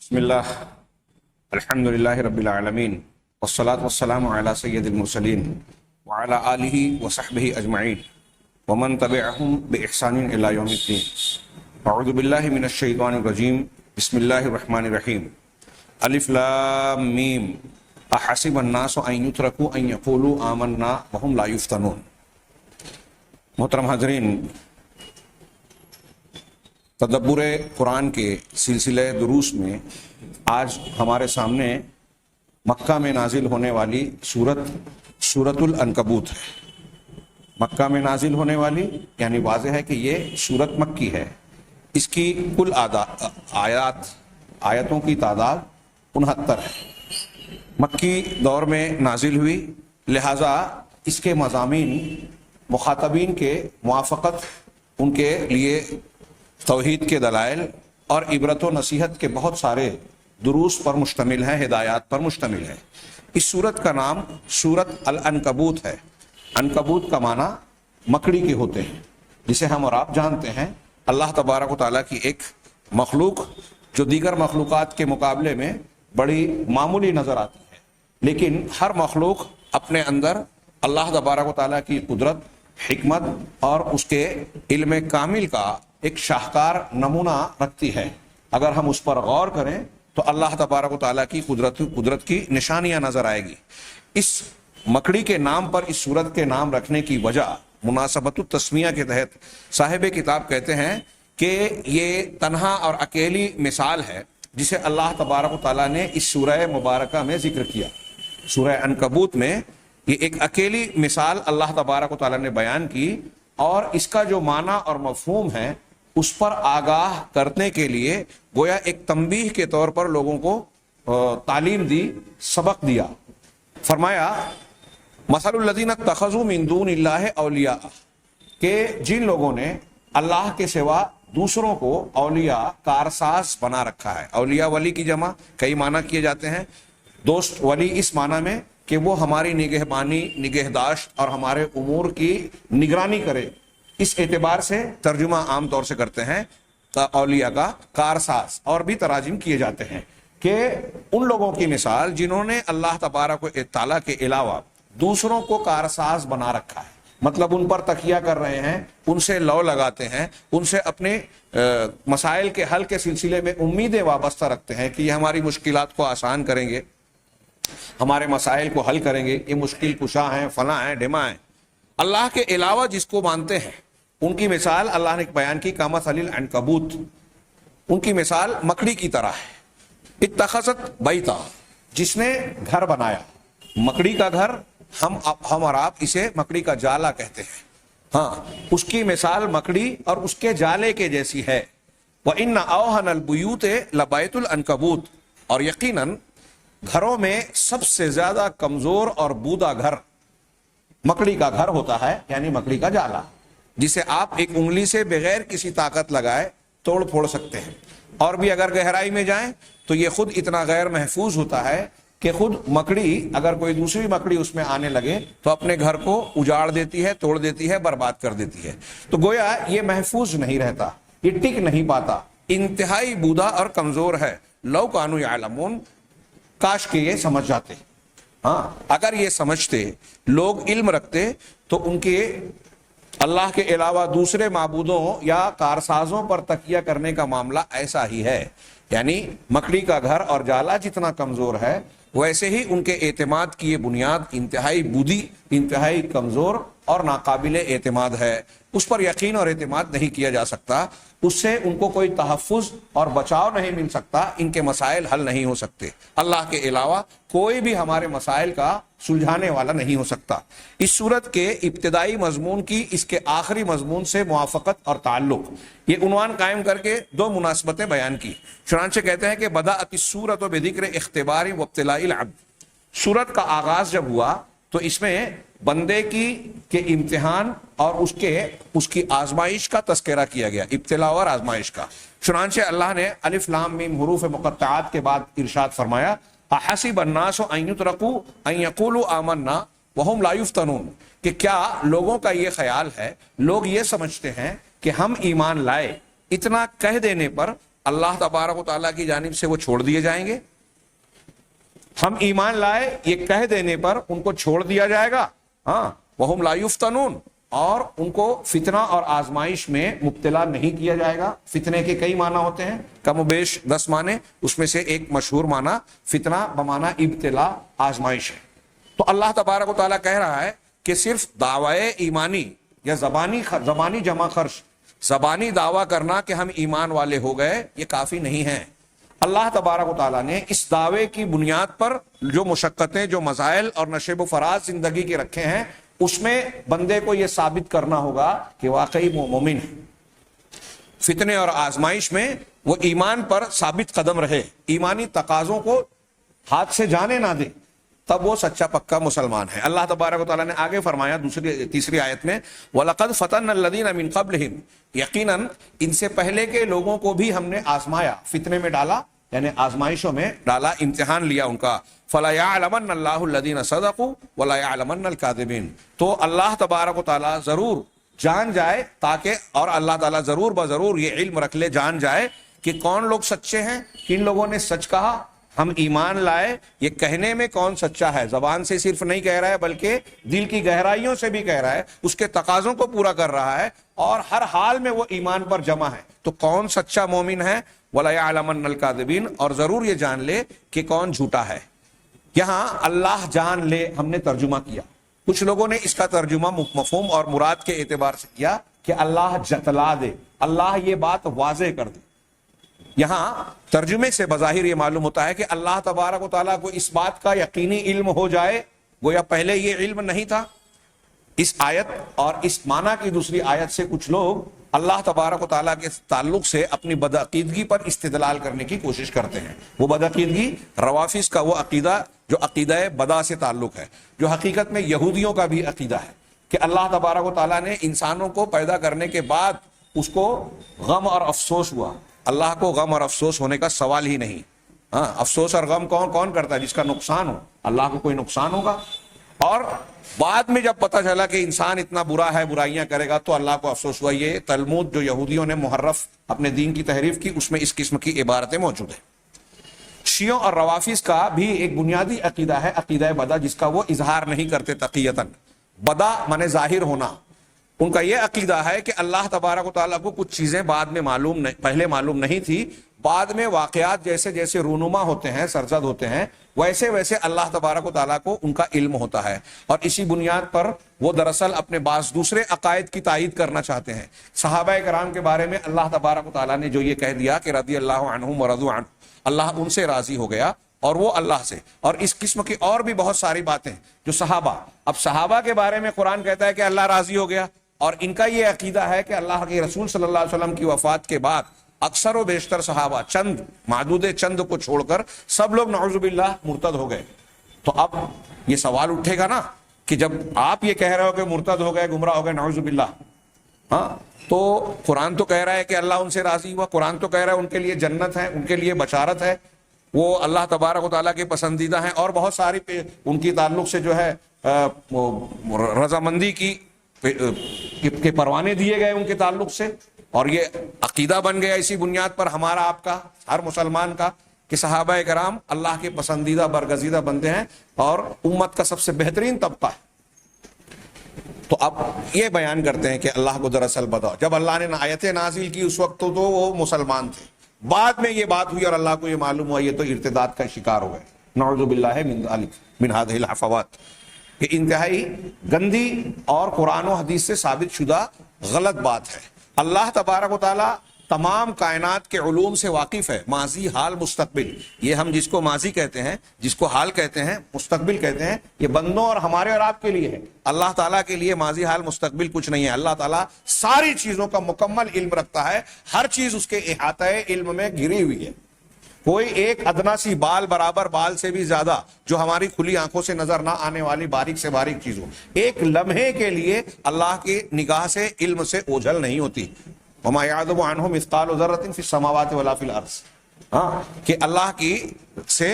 بسم اللہ الحمد للہ رب العالمین والصلاة والسلام علی سید المرسلین وعلی آلہ وصحبہ اجمعین ومن تبعہم بإحسان الی یوم الدین۔ اعوذ باللہ من الشیطان الرجیم، بسم اللہ الرحمن الرحیم۔ الف لام میم احسب الناس ان یترکوا ان یقولوا آمنا وهم لا یفتنون۔ محترم حاضرین، تدبر قرآن کے سلسلہ دروس میں آج ہمارے سامنے مکہ میں نازل ہونے والی سورۃ العنکبوت ہے۔ مکہ میں نازل ہونے والی یعنی واضح ہے کہ یہ سورت مکی ہے۔ اس کی کل آیتوں کی تعداد 69 ہے۔ مکی دور میں نازل ہوئی، لہٰذا اس کے مضامین مخاطبین کے موافقت، ان کے لیے توحید کے دلائل اور عبرت و نصیحت کے بہت سارے دروس پر مشتمل ہے، ہدایات پر مشتمل ہے۔ اس سورت کا نام سورۃ العنکبوت ہے۔ عنکبوت کا معنی مکڑی کے ہوتے ہیں، جسے ہم اور آپ جانتے ہیں اللہ تبارک و تعالیٰ کی ایک مخلوق جو دیگر مخلوقات کے مقابلے میں بڑی معمولی نظر آتی ہے، لیکن ہر مخلوق اپنے اندر اللہ تبارک و تعالیٰ کی قدرت، حکمت اور اس کے علم کامل کا ایک شاہکار نمونہ رکھتی ہے۔ اگر ہم اس پر غور کریں تو اللہ تبارک و تعالیٰ کی قدرت کی نشانیاں نظر آئے گی۔ اس مکڑی کے نام پر اس سورت کے نام رکھنے کی وجہ مناسبت التسمیہ کے تحت صاحب کتاب کہتے ہیں کہ یہ تنہا اور اکیلی مثال ہے جسے اللہ تبارک و تعالیٰ نے اس سورہ مبارکہ میں ذکر کیا۔ سورہ عنکبوت میں یہ ایک اکیلی مثال اللہ تبارک و تعالیٰ نے بیان کی، اور اس کا جو معنی اور مفہوم ہے اس پر آگاہ کرنے کے لیے گویا ایک تنبیہ کے طور پر لوگوں کو تعلیم دی، سبق دیا۔ فرمایا مثل الذین اتخذوا من دون اللہ اولیاء، کہ جن لوگوں نے اللہ کے سوا دوسروں کو اولیاء، کارساز بنا رکھا ہے۔ اولیاء ولی کی جمع کئی معنی کیے جاتے ہیں۔ دوست ولی اس معنی میں کہ وہ ہماری نگہبانی، نگہداشت اور ہمارے امور کی نگرانی کرے، اس اعتبار سے ترجمہ عام طور سے کرتے ہیں اولیاء کا کارساز، اور بھی تراجم کیے جاتے ہیں کہ ان لوگوں کی مثال جنہوں نے اللہ تبارک و تعالیٰ کے علاوہ دوسروں کو کارساز بنا رکھا ہے، مطلب ان پر تکیہ کر رہے ہیں، ان سے لو لگاتے ہیں، ان سے اپنے مسائل کے حل کے سلسلے میں امیدیں وابستہ رکھتے ہیں کہ یہ ہماری مشکلات کو آسان کریں گے، ہمارے مسائل کو حل کریں گے، یہ مشکل کشا ہیں، فلاں ہیں، ڈھما ہیں۔ اللہ کے علاوہ جس کو مانتے ہیں ان کی مثال اللہ نے بیان کی کمثل العنکبوت، ان کی مثال مکڑی کی طرح ہے۔ اتخذت بیتا، جس نے گھر بنایا۔ مکڑی کا گھر ہم اور آپ اسے مکڑی کا جالا کہتے ہیں، ہاں، اس کی مثال مکڑی اور اس کے جالے کے جیسی ہے۔ وَإِنَّ أَوْهَنَ الْبُيُوتِ لَبَيْتُ الْعَنْكَبُوتِ، اور یقیناً گھروں میں سب سے زیادہ کمزور اور بودا گھر مکڑی کا گھر ہوتا ہے، یعنی مکڑی کا جالا، جسے آپ ایک انگلی سے بغیر کسی طاقت لگائے توڑ پھوڑ سکتے ہیں، اور بھی اگر گہرائی میں جائیں تو یہ خود اتنا غیر محفوظ ہوتا ہے کہ خود مکڑی اگر کوئی دوسری مکڑی اس میں آنے لگے تو اپنے گھر کو اجاڑ دیتی ہے، توڑ دیتی ہے، برباد کر دیتی ہے۔ تو گویا یہ محفوظ نہیں رہتا، یہ ٹک نہیں پاتا، انتہائی بودا اور کمزور ہے۔ لو کانوا یعلمون، کاش کہ یہ سمجھ جاتے، ہاں، اگر یہ سمجھتے، لوگ علم رکھتے، تو ان کے اللہ کے علاوہ دوسرے معبودوں یا کارسازوں پر تکیہ کرنے کا معاملہ ایسا ہی ہے، یعنی مکڑی کا گھر اور جالا جتنا کمزور ہے ویسے ہی ان کے اعتماد کی یہ بنیاد انتہائی بودی، انتہائی کمزور اور ناقابل اعتماد ہے۔ اس پر یقین اور اعتماد نہیں کیا جا سکتا، اس سے ان کو کوئی تحفظ اور بچاؤ نہیں مل سکتا، ان کے مسائل حل نہیں ہو سکتے۔ اللہ کے علاوہ کوئی بھی ہمارے مسائل کا سلجھانے والا نہیں ہو سکتا۔ اس صورت کے ابتدائی مضمون کی اس کے آخری مضمون سے موافقت اور تعلق، یہ عنوان قائم کر کے دو مناسبتیں بیان کی۔ چنانچہ کہتے ہیں کہ بدأت السورۃ بذکر اختبار وابتلاء العبد، سورت کا آغاز جب ہوا تو اس میں بندے کے امتحان اور اس کی آزمائش کا تذکرہ کیا گیا، ابتلاء اور آزمائش کا۔ چنانچہ اللہ نے الف لام میم حروف مقطعات کے بعد ارشاد فرمایا احسب الناس ان یترکوا ان یقولوا آمنا وهم لا یفتنون، کہ کیا لوگوں کا یہ خیال ہے، لوگ یہ سمجھتے ہیں کہ ہم ایمان لائے اتنا کہہ دینے پر اللہ تبارک و تعالیٰ کی جانب سے وہ چھوڑ دیے جائیں گے؟ ہم ایمان لائے یہ کہہ دینے پر ان کو چھوڑ دیا جائے گا؟ ہاں، وہم لا یفتنون، اور ان کو فتنہ اور آزمائش میں مبتلا نہیں کیا جائے گا۔ فتنے کے کئی معنی ہوتے ہیں، کم و بیش 10 معنی، اس میں سے ایک مشہور معنی فتنہ بمعنی ابتلا، آزمائش ہے۔ تو اللہ تبارک و تعالیٰ کہہ رہا ہے کہ صرف دعوی ایمانی یا زبانی جمع خرچ، زبانی دعویٰ کرنا کہ ہم ایمان والے ہو گئے، یہ کافی نہیں ہے۔ اللہ تبارک و تعالیٰ نے اس دعوے کی بنیاد پر جو مشقتیں، جو مسائل اور نشیب و فراز زندگی کے رکھے ہیں، اس میں بندے کو یہ ثابت کرنا ہوگا کہ واقعی وہ مومن ہے۔ فتنے اور آزمائش میں وہ ایمان پر ثابت قدم رہے، ایمانی تقاضوں کو ہاتھ سے جانے نہ دے، تب وہ سچا پکا مسلمان ہے۔ اللہ تبارک و تعالیٰ نے آگے فرمایا تیسری آیت میں، وَلَقَدْ فَتَنَّا الَّذِينَ مِن قَبْلِهِمْ، یقیناً ان سے پہلے کے لوگوں کو بھی ہم نے آزمایا، فتنے میں ڈالا، یعنی آزمائشوں میں ڈالا، امتحان لیا ان کا۔ فَلَا يَعْلَمَنَّ اللَّهُ الَّذِينَ صَدَقُوا وَلَا يَعْلَمَنَّ الْكَاذِبِينَ، تو اللہ تبارک و تعالیٰ ضرور جان جائے، تاکہ، اور اللہ تعالیٰ ضرور بضرور یہ علم رکھ لے، جان جائے کہ کون لوگ سچے ہیں، کن لوگوں نے سچ کہا، ہم ایمان لائے، یہ کہنے میں کون سچا ہے، زبان سے صرف نہیں کہہ رہا ہے بلکہ دل کی گہرائیوں سے بھی کہہ رہا ہے، اس کے تقاضوں کو پورا کر رہا ہے، اور ہر حال میں وہ ایمان پر جمع ہے، تو کون سچا مومن ہے؟ وَلَا يَعْلَمَنَّ الْكَاذِبِينَ، اور ضرور یہ جان لے کہ کون جھوٹا ہے۔ یہاں اللہ جان لے ہم نے ترجمہ کیا، کچھ لوگوں نے اس کا ترجمہ مفہوم اور مراد کے اعتبار سے کیا کہ اللہ جتلا دے، اللہ یہ بات واضح کر دے۔ یہاں ترجمے سے بظاہر یہ معلوم ہوتا ہے کہ اللہ تبارک و تعالیٰ کو اس بات کا یقینی علم ہو جائے، گویا پہلے یہ علم نہیں تھا۔ اس آیت اور اس معنی کی دوسری آیت سے کچھ لوگ اللہ تبارک و تعالیٰ کے تعلق سے اپنی بدعقیدگی پر استدلال کرنے کی کوشش کرتے ہیں۔ وہ بدعقیدگی روافض کا وہ عقیدہ جو عقیدہ بدا سے تعلق ہے، جو حقیقت میں یہودیوں کا بھی عقیدہ ہے کہ اللہ تبارک و تعالیٰ نے انسانوں کو پیدا کرنے کے بعد اس کو غم اور افسوس ہوا۔ اللہ کو غم اور افسوس ہونے کا سوال ہی نہیں۔ ہاں، افسوس اور غم کون کرتا ہے؟ جس کا نقصان ہو۔ اللہ کو کوئی نقصان ہوگا؟ اور بعد میں جب پتہ چلا کہ انسان اتنا برا ہے، برائیاں کرے گا، تو اللہ کو افسوس ہوا۔ یہ تلمود جو یہودیوں نے محرف اپنے دین کی تحریف کی، اس میں اس قسم کی عبارتیں موجود ہیں۔ شیعوں اور روافض کا بھی ایک بنیادی عقیدہ ہے، عقیدہ بدا، جس کا وہ اظہار نہیں کرتے تقیتاً۔ بدا مانے ظاہر ہونا۔ ان کا یہ عقیدہ ہے کہ اللہ تبارک و تعالیٰ کو کچھ چیزیں بعد میں پہلے معلوم نہیں تھی، بعد میں واقعات جیسے جیسے رونما ہوتے ہیں، سرزد ہوتے ہیں، ویسے ویسے اللہ تبارک و تعالیٰ کو ان کا علم ہوتا ہے، اور اسی بنیاد پر وہ دراصل اپنے بعض دوسرے عقائد کی تائید کرنا چاہتے ہیں۔ صحابہ کرام کے بارے میں اللہ تبارک و تعالیٰ نے جو یہ کہہ دیا کہ رضی اللہ عنہم ورضوا عنہ، اللہ ان سے راضی ہو گیا اور وہ اللہ سے، اور اس قسم کی اور بھی بہت ساری باتیں جو صحابہ، اب صحابہ کے بارے میں قرآن کہتا ہے کہ اللہ راضی ہو گیا، اور ان کا یہ عقیدہ ہے کہ اللہ کے رسول صلی اللہ علیہ وسلم کی وفات کے بعد اکثر و بیشتر صحابہ، چند معدود چند کو چھوڑ کر سب لوگ نعوذ باللہ مرتد ہو گئے۔ تو اب یہ سوال اٹھے گا نا کہ جب آپ یہ کہہ رہے ہو کہ مرتد ہو گئے، گمراہ ہو گئے، نعوذ باللہ، ہاں، تو قرآن تو کہہ رہا ہے کہ اللہ ان سے راضی ہوا، قرآن تو کہہ رہا ہے ان کے لیے جنت ہے، ان کے لیے بشارت ہے، وہ اللہ تبارک و تعالیٰ کے پسندیدہ ہیں، اور بہت ساری ان کی تعلق سے جو ہے رضامندی کی کے پروانے دیے گئے ان کے تعلق سے، اور یہ عقیدہ بن گیا اسی بنیاد پر ہمارا، آپ کا، ہر مسلمان کا، کہ صحابہ کرام اللہ کے پسندیدہ برگزیدہ بندے ہیں اور امت کا سب سے بہترین طبقہ ہے۔ تو اب یہ بیان کرتے ہیں کہ اللہ کو دراصل بتاؤ، جب اللہ نے آیتیں نازل کی اس وقت تو وہ مسلمان تھے، بعد میں یہ بات ہوئی اور اللہ کو یہ معلوم ہوا یہ تو ارتداد کا شکار ہو گئے، نعوذ باللہ من هذه الحفوات۔ یہ انتہائی گندی اور قرآن و حدیث سے ثابت شدہ غلط بات ہے۔ اللہ تبارک و تعالیٰ تمام کائنات کے علوم سے واقف ہے، ماضی، حال، مستقبل۔ یہ ہم جس کو ماضی کہتے ہیں، جس کو حال کہتے ہیں، مستقبل کہتے ہیں، یہ بندوں اور ہمارے اور آپ کے لیے ہے۔ اللہ تعالیٰ کے لیے ماضی، حال، مستقبل کچھ نہیں ہے۔ اللہ تعالیٰ ساری چیزوں کا مکمل علم رکھتا ہے، ہر چیز اس کے احاطہ علم میں گھری ہوئی ہے۔ کوئی ایک ادنا سی بال برابر بال سے بھی زیادہ جو ہماری کھلی آنکھوں سے نظر نہ آنے والی باریک سے باریک چیز ہو، ایک لمحے کے لیے اللہ کی نگاہ سے، علم سے اوجھل نہیں ہوتی۔ وما يعزب عنه مثقال ذرة في السماوات ولا في الارض، ہاں، کہ اللہ کی سے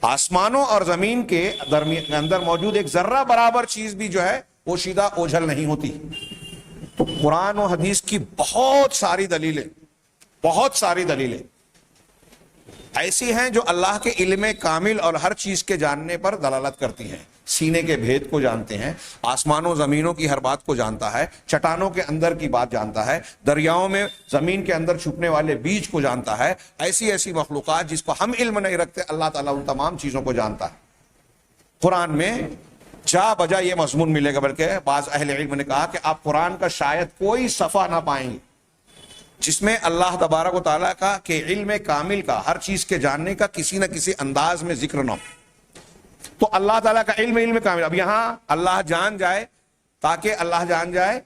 آسمانوں اور زمین کے اندر موجود ایک ذرہ برابر چیز بھی جو ہے وہ شیدہ اوجھل نہیں ہوتی۔ تو قرآن و حدیث کی بہت ساری دلیلیں ایسی ہیں جو اللہ کے علم کامل اور ہر چیز کے جاننے پر دلالت کرتی ہیں. سینے کے بھید کو جانتے ہیں, آسمانوں زمینوں کی ہر بات کو جانتا ہے, چٹانوں کے اندر کی بات جانتا ہے, دریاؤں میں زمین کے اندر چھپنے والے بیج کو جانتا ہے. ایسی ایسی مخلوقات جس کو ہم علم نہیں رکھتے, اللہ تعالیٰ ان تمام چیزوں کو جانتا ہے. قرآن میں جا بجا یہ مضمون ملے گا, بلکہ بعض اہل علم نے کہا کہ آپ قرآن کا شاید کوئی صفحہ نہ پائیں گے جس میں اللہ تبارک و تعالیٰ کا کہ علم کامل کا, ہر چیز کے جاننے کا کسی نہ کسی انداز میں ذکر نہ ہو. تو اللہ تعالیٰ کا علم کامل. اب یہاں اللہ جان جائے, تاکہ اللہ جان جائے,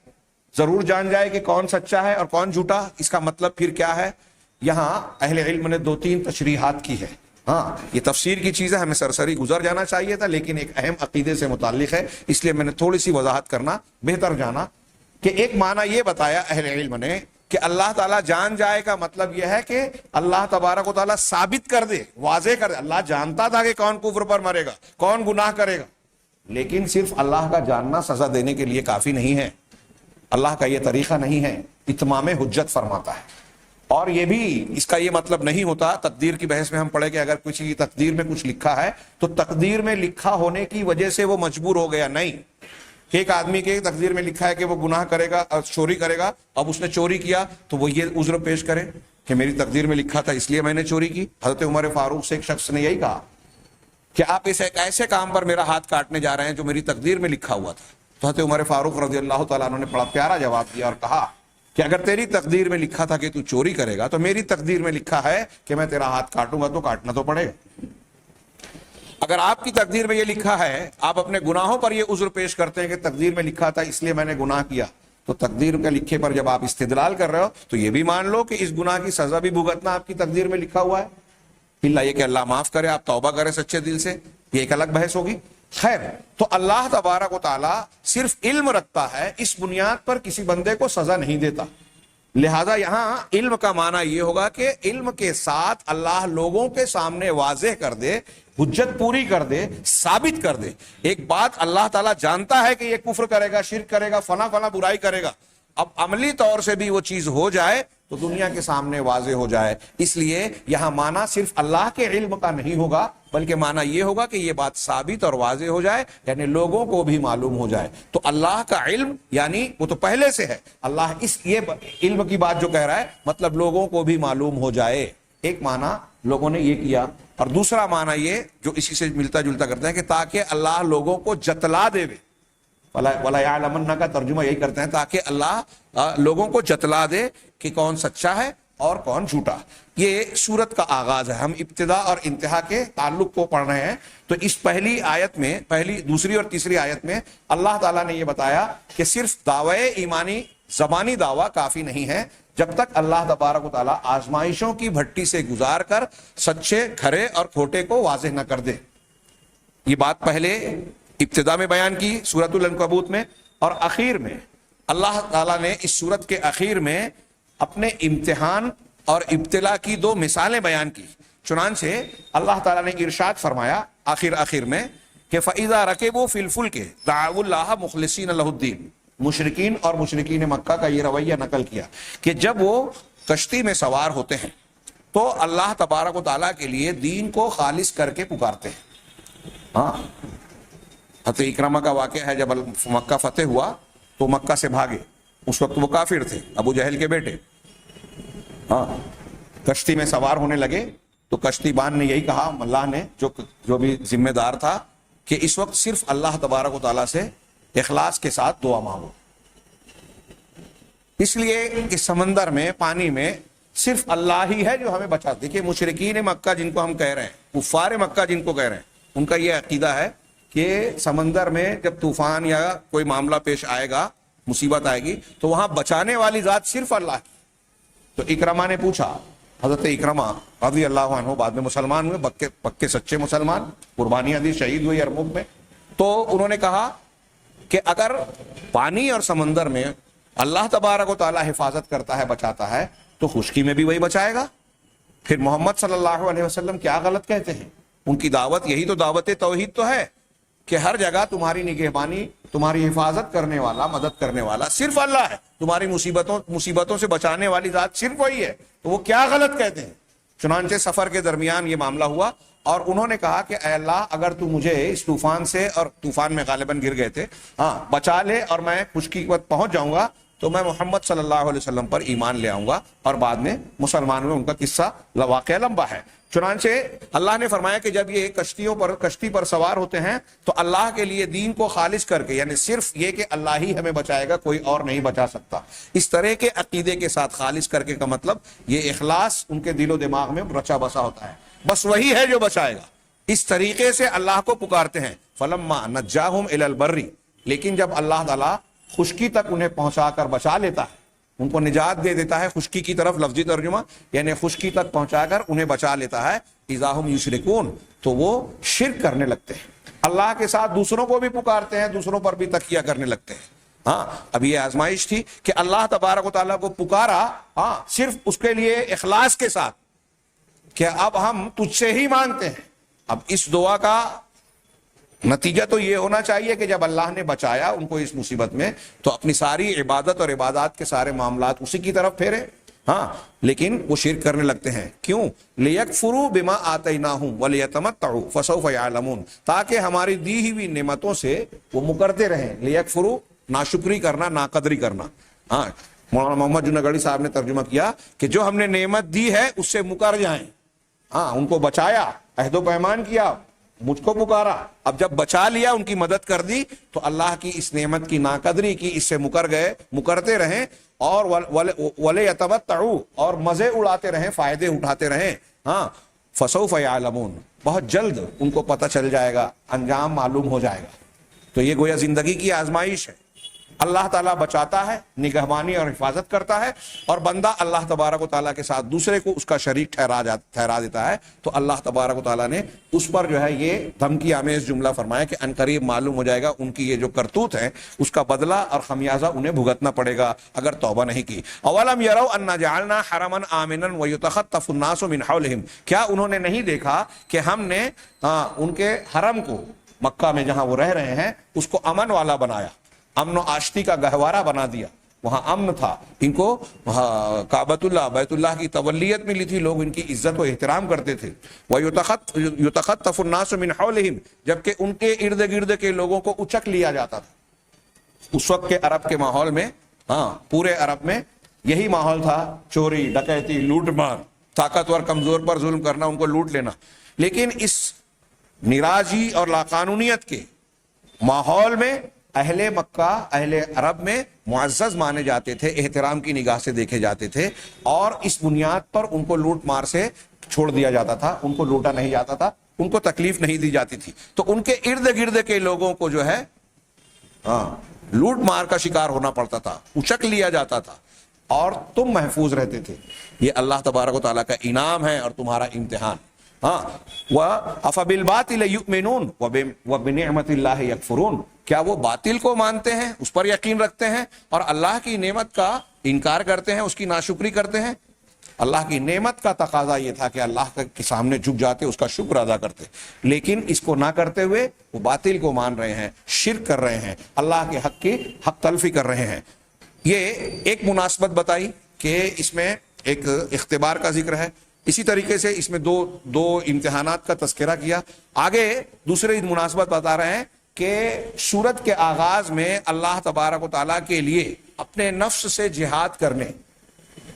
ضرور جان جائے کہ کون سچا ہے اور کون جھوٹا. اس کا مطلب پھر کیا ہے؟ یہاں اہل علم نے 2-3 تشریحات کی ہے. ہاں, یہ تفسیر کی چیز ہے, ہمیں سرسری گزر جانا چاہیے تھا, لیکن ایک اہم عقیدے سے متعلق ہے, اس لیے میں نے تھوڑی سی وضاحت کرنا بہتر جانا. کہ ایک معنی یہ بتایا اہل علم نے کہ اللہ تعالیٰ جان جائے کا مطلب یہ ہے کہ اللہ تبارک و تعالیٰ ثابت کر دے, واضح کر دے. اللہ جانتا تھا کہ کون کفر پر مرے گا, کون گناہ کرے گا, لیکن صرف اللہ کا جاننا سزا دینے کے لیے کافی نہیں ہے. اللہ کا یہ طریقہ نہیں ہے, اتمام حجت فرماتا ہے. اور یہ بھی اس کا یہ مطلب نہیں ہوتا, تقدیر کی بحث میں ہم پڑھے کہ اگر کچھ تقدیر میں کچھ لکھا ہے تو تقدیر میں لکھا ہونے کی وجہ سے وہ مجبور ہو گیا. نہیں, ایک آدمی کے تقدیر میں لکھا ہے کہ وہ گناہ کرے گا, چوری کرے گا, اب اس نے چوری کیا تو وہ یہ عذر پیش کرے کہ میری تقدیر میں لکھا تھا اس لیے میں نے چوری کی. حضرت عمر فاروق سے ایک شخص نے یہی کہا کہ آپ اس ایک ایسے کام پر میرا ہاتھ کاٹنے جا رہے ہیں جو میری تقدیر میں لکھا ہوا تھا. تو حضرت عمر فاروق رضی اللہ تعالیٰ عنہ نے بڑا پیارا جواب دیا اور کہا کہ اگر تیری تقدیر میں لکھا تھا کہ تو چوری کرے گا, تو میری تقدیر میں لکھا ہے کہ میں تیرا ہاتھ کاٹوں گا, تو کاٹنا تو پڑے گا. اگر آپ کی تقدیر میں یہ لکھا ہے, آپ اپنے گناہوں پر یہ عذر پیش کرتے ہیں کہ تقدیر میں لکھا تھا اس لیے میں نے گناہ کیا, تو تقدیر کے لکھے پر جب آپ استدلال کر رہے ہو تو یہ بھی مان لو کہ اس گناہ کی سزا بھی بھگتنا آپ کی تقدیر میں لکھا ہوا ہے. اللہ یہ کہ اللہ معاف کرے, آپ توبہ کریں سچے دل سے, یہ ایک الگ بحث ہوگی. خیر, تو اللہ تبارک و تعالیٰ صرف علم رکھتا ہے, اس بنیاد پر کسی بندے کو سزا نہیں دیتا. لہذا یہاں علم کا معنی یہ ہوگا کہ علم کے ساتھ اللہ لوگوں کے سامنے واضح کر دے, حجت پوری کر دے, ثابت کر دے. ایک بات اللہ تعالیٰ جانتا ہے کہ یہ کفر کرے گا, شرک کرے گا, فلاں فلاں برائی کرے گا, اب عملی طور سے بھی وہ چیز ہو جائے تو دنیا کے سامنے واضح ہو جائے. اس لیے یہاں معنی صرف اللہ کے علم کا نہیں ہوگا, بلکہ معنی یہ ہوگا کہ یہ بات ثابت اور واضح ہو جائے, یعنی لوگوں کو بھی معلوم ہو جائے. تو اللہ کا علم یعنی وہ تو پہلے سے ہے, اللہ اس یہ علم کی بات جو کہہ رہا ہے مطلب لوگوں کو بھی معلوم ہو جائے. ایک معنی لوگوں نے یہ کیا, اور دوسرا معنی یہ جو اسی سے ملتا جلتا کرتے ہیں کہ تاکہ اللہ لوگوں کو جتلا دے. وَلَا يَعْلَمَنَّ کا ترجمہ یہی کرتے ہیں, تاکہ اللہ لوگوں کو جتلا دے کہ کون سچا ہے اور کون جھوٹا. یہ سورت کا آغاز ہے, ہم ابتدا اور انتہا کے تعلق کو پڑھ رہے ہیں. تو اس پہلی آیت میں, پہلی دوسری اور تیسری آیت میں اللہ تعالیٰ نے یہ بتایا کہ صرف دعوے ایمانی زبانی دعویٰ کافی نہیں ہے, جب تک اللہ تبارک و تعالیٰ آزمائشوں کی بھٹی سے گزار کر سچے کھرے اور کھوٹے کو واضح نہ کر دے. یہ بات پہلے ابتدا میں بیان کی سورۃ العنکبوت میں, اور اخیر میں اللہ تعالیٰ نے اس سورت کے اخیر میں اپنے امتحان اور ابتلا کی 2 مثالیں بیان کی. چنانچہ اللہ تعالیٰ نے ارشاد فرمایا آخر میں کہ فَإِذَا رَكِبُوا فِي الْفُلْكِ دَعَوُا اللَّهَ مُخْلِصِينَ لَهُ الدِّينَ. مشرکین اور مشرکین مکہ کا یہ رویہ نقل کیا کہ جب وہ کشتی میں سوار ہوتے ہیں تو اللہ تبارک و تعالیٰ کے لیے دین کو خالص کر کے پکارتے ہیں. ہاں, حضرت اکرمہ کا واقعہ ہے, جب مکہ فتح ہوا تو مکہ سے بھاگے. اس وقت وہ کافر تھے, ابو جہل کے بیٹے. ہاں, کشتی میں سوار ہونے لگے تو کشتی بان نے یہی کہا, اللہ نے جو بھی ذمہ دار تھا, کہ اس وقت صرف اللہ تبارک و تعالیٰ سے اخلاص کے ساتھ دعا مانگو. اس لیے کہ سمندر میں, پانی میں صرف اللہ ہی ہے جو ہمیں بچا. دیکھیے مشرکین مکہ جن کو ہم کہہ رہے ہیں, کفار مکہ جن کو کہہ رہے ہیں, ان کا یہ عقیدہ ہے کہ سمندر میں جب طوفان یا کوئی معاملہ پیش آئے گا, مصیبت آئے گی, تو وہاں بچانے والی ذات صرف اللہ کی. تو اکرمہ نے پوچھا, حضرت اکرمہ رضی اللہ عنہ بعد میں مسلمان ہوئے, پکے سچے مسلمان, قربانیاں دی, شہید ہوئے یرموک میں. تو انہوں نے کہا کہ اگر پانی اور سمندر میں اللہ تبارک و تعالیٰ حفاظت کرتا ہے, بچاتا ہے, تو خشکی میں بھی وہی بچائے گا. پھر محمد صلی اللہ علیہ وسلم کیا غلط کہتے ہیں؟ ان کی دعوت یہی تو دعوت توحید تو ہے کہ ہر جگہ تمہاری نگہبانی, تمہاری حفاظت کرنے والا, مدد کرنے والا صرف اللہ ہے, تمہاری مصیبتوں سے بچانے والی ذات صرف وہی ہے. تو وہ کیا غلط کہتے ہیں؟ چنانچہ سفر کے درمیان یہ معاملہ ہوا اور انہوں نے کہا کہ اے اللہ اگر تو مجھے اس طوفان سے، اور طوفان میں غالباً گر گئے تھے، بچا لے اور میں خشکی کے وقت پہنچ جاؤں گا تو میں محمد صلی اللہ علیہ وسلم پر ایمان لے آؤں گا، اور بعد میں مسلمانوں میں ان کا قصہ واقعہ لمبا ہے۔ چنانچہ اللہ نے فرمایا کہ جب یہ کشتی پر سوار ہوتے ہیں تو اللہ کے لیے دین کو خالص کر کے، یعنی صرف یہ کہ اللہ ہی ہمیں بچائے گا، کوئی اور نہیں بچا سکتا، اس طرح کے عقیدے کے ساتھ خالص کر کے کا مطلب یہ اخلاص ان کے دل و دماغ میں رچا بسا ہوتا ہے، بس وہی ہے جو بچائے گا، اس طریقے سے اللہ کو پکارتے ہیں۔ فلما نجاہم الی البر، لیکن جب اللہ تعالیٰ خشکی تک انہیں پہنچا کر بچا لیتا ہے، ان کو نجات دے دیتا ہے خشکی کی طرف، لفظی ترجمہ یعنی خشکی تک پہنچا کر انہیں بچا لیتا ہے، اذا ہم یشرکون، تو وہ شرک کرنے لگتے ہیں، اللہ کے ساتھ دوسروں کو بھی پکارتے ہیں، دوسروں پر بھی تکیہ کرنے لگتے ہیں۔ اب یہ آزمائش تھی کہ اللہ تبارک و تعالیٰ کو پکارا صرف اس کے لیے اخلاص کے ساتھ کہ اب ہم تجھ سے ہی مانگتے ہیں۔ اب اس دعا کا نتیجہ تو یہ ہونا چاہیے کہ جب اللہ نے بچایا ان کو اس مصیبت میں تو اپنی ساری عبادت اور عبادات کے سارے معاملات اسی کی طرف پھیرے، لیکن وہ شرک کرنے لگتے ہیں۔ کیوں؟ لِيَكْفُرُوا بِمَا آتَيْنَاهُمْ وَلِيَتَمَتَّعُوا فَسَوْفَ يَعْلَمُونَ، تاکہ ہماری دی ہوئی نعمتوں سے وہ مکرتے رہیں۔ لِيَكْفُرُوا، ناشکری کرنا، ناقدری کرنا۔ مولانا محمد جنید گڑھی صاحب نے ترجمہ کیا کہ جو ہم نے نعمت دی ہے اس سے مکر جائیں، ان کو بچایا، عہد و پیمان کیا، مجھ کو پکارا، اب جب بچا لیا، ان کی مدد کر دی، تو اللہ کی اس نعمت کی ناقدری کی، اس سے مکرتے رہیں، اور وَلِيَتَمَتَّعُوا، اور مزے اڑاتے رہیں، فائدے اٹھاتے رہیں۔ فَسَوْفَ يَعْلَمُونَ، بہت جلد ان کو پتہ چل جائے گا، انجام معلوم ہو جائے گا۔ تو یہ گویا زندگی کی آزمائش ہے، اللہ تعالیٰ بچاتا ہے، نگہبانی اور حفاظت کرتا ہے، اور بندہ اللہ تبارک و تعالیٰ کے ساتھ دوسرے کو اس کا شریک ٹھہرا دیتا ہے، تو اللہ تبارک و تعالیٰ نے اس پر جو ہے یہ دھمکی آمیز جملہ فرمایا کہ عنقریب معلوم ہو جائے گا ان کی یہ جو کرتوت ہے اس کا بدلہ اور خمیازہ انہیں بھگتنا پڑے گا اگر توبہ نہیں کی۔ اولم یروا انا جعلنا حرما آمنا ویتخطف الناس من حولهم، کیا انہوں نے نہیں دیکھا کہ ہم نے ان کے حرم کو، مکہ میں جہاں وہ رہ رہے ہیں، اس کو امن والا بنایا، امن و آشتی کا گہوارہ بنا دیا، وہاں امن تھا، ان کو کعبۃ اللہ، بیت اللہ کی تولیت ملی تھی، لوگ ان کی عزت و احترام کرتے تھے۔ وَيُتَخَطَّفُ النَّاسُ مِنْ حَوْلِهِمْ، جبکہ ان کے ارد گرد کے لوگوں کو اچک لیا جاتا تھا۔ اس وقت کے عرب کے ماحول میں، پورے عرب میں یہی ماحول تھا، چوری، ڈکیتی، لوٹ مار، طاقتور کمزور پر ظلم کرنا، ان کو لوٹ لینا۔ لیکن اس نیراجی اور لاقانونیت کے ماحول میں اہل مکہ، اہل عرب میں معزز مانے جاتے تھے، احترام کی نگاہ سے دیکھے جاتے تھے، اور اس بنیاد پر ان کو لوٹ مار سے چھوڑ دیا جاتا تھا، ان کو لوٹا نہیں جاتا تھا، ان کو تکلیف نہیں دی جاتی تھی۔ تو ان کے ارد گرد کے لوگوں کو جو ہے لوٹ مار کا شکار ہونا پڑتا تھا، اچک لیا جاتا تھا، اور تم محفوظ رہتے تھے۔ یہ اللہ تبارک و تعالیٰ کا انعام ہے اور تمہارا امتحان۔ وَأَفَبِالْبَاطِلِ يُؤْمِنُونَ وَبِنِعْمَةِ اللَّهِ يَكْفُرُونَ، کیا وہ باطل کو مانتے ہیں، اس پر یقین رکھتے ہیں، اور اللہ کی نعمت کا انکار کرتے ہیں، اس کی ناشکری کرتے ہیں؟ اللہ کی نعمت کا تقاضا یہ تھا کہ اللہ کے سامنے جھک جاتے، اس کا شکر ادا کرتے، لیکن اس کو نہ کرتے ہوئے وہ باطل کو مان رہے ہیں، شرک کر رہے ہیں، اللہ کے حق کی حق تلفی کر رہے ہیں۔ یہ ایک مناسبت بتائی کہ اس میں ایک اختبار کا ذکر ہے، اسی طریقے سے اس میں دو امتحانات کا تذکرہ کیا۔ آگے دوسری مناسبت بتا رہے ہیں کہ سورت کے آغاز میں اللہ تبارک و تعالیٰ کے لیے اپنے نفس سے جہاد کرنے،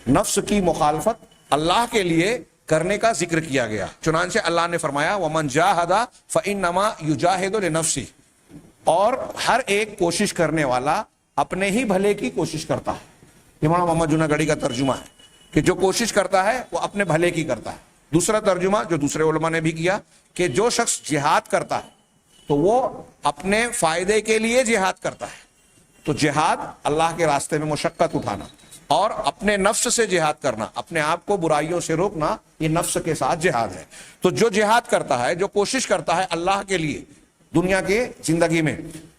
نفس کی مخالفت اللہ کے لیے کرنے کا ذکر کیا گیا۔ چنانچہ اللہ نے فرمایا وَمَنْ جَاهَدَ فَإِنَّمَا يُجَاهِدُ لِنَفْسِهِ، اور ہر ایک کوشش کرنے والا اپنے ہی بھلے کی کوشش کرتا ہے۔ یہ مولانا محمد جنید گڑھی کا ترجمہ ہے کہ جو کوشش کرتا ہے وہ اپنے بھلے کی کرتا ہے۔ دوسرا ترجمہ جو دوسرے علماء نے بھی کیا کہ جو شخص جہاد کرتا ہے تو وہ اپنے فائدے کے لیے جہاد کرتا ہے۔ تو جہاد اللہ کے راستے میں مشقت اٹھانا اور اپنے نفس سے جہاد کرنا، اپنے آپ کو برائیوں سے روکنا، یہ نفس کے ساتھ جہاد ہے۔ تو جو جہاد کرتا ہے، جو کوشش کرتا ہے اللہ کے لیے دنیا کے زندگی میں،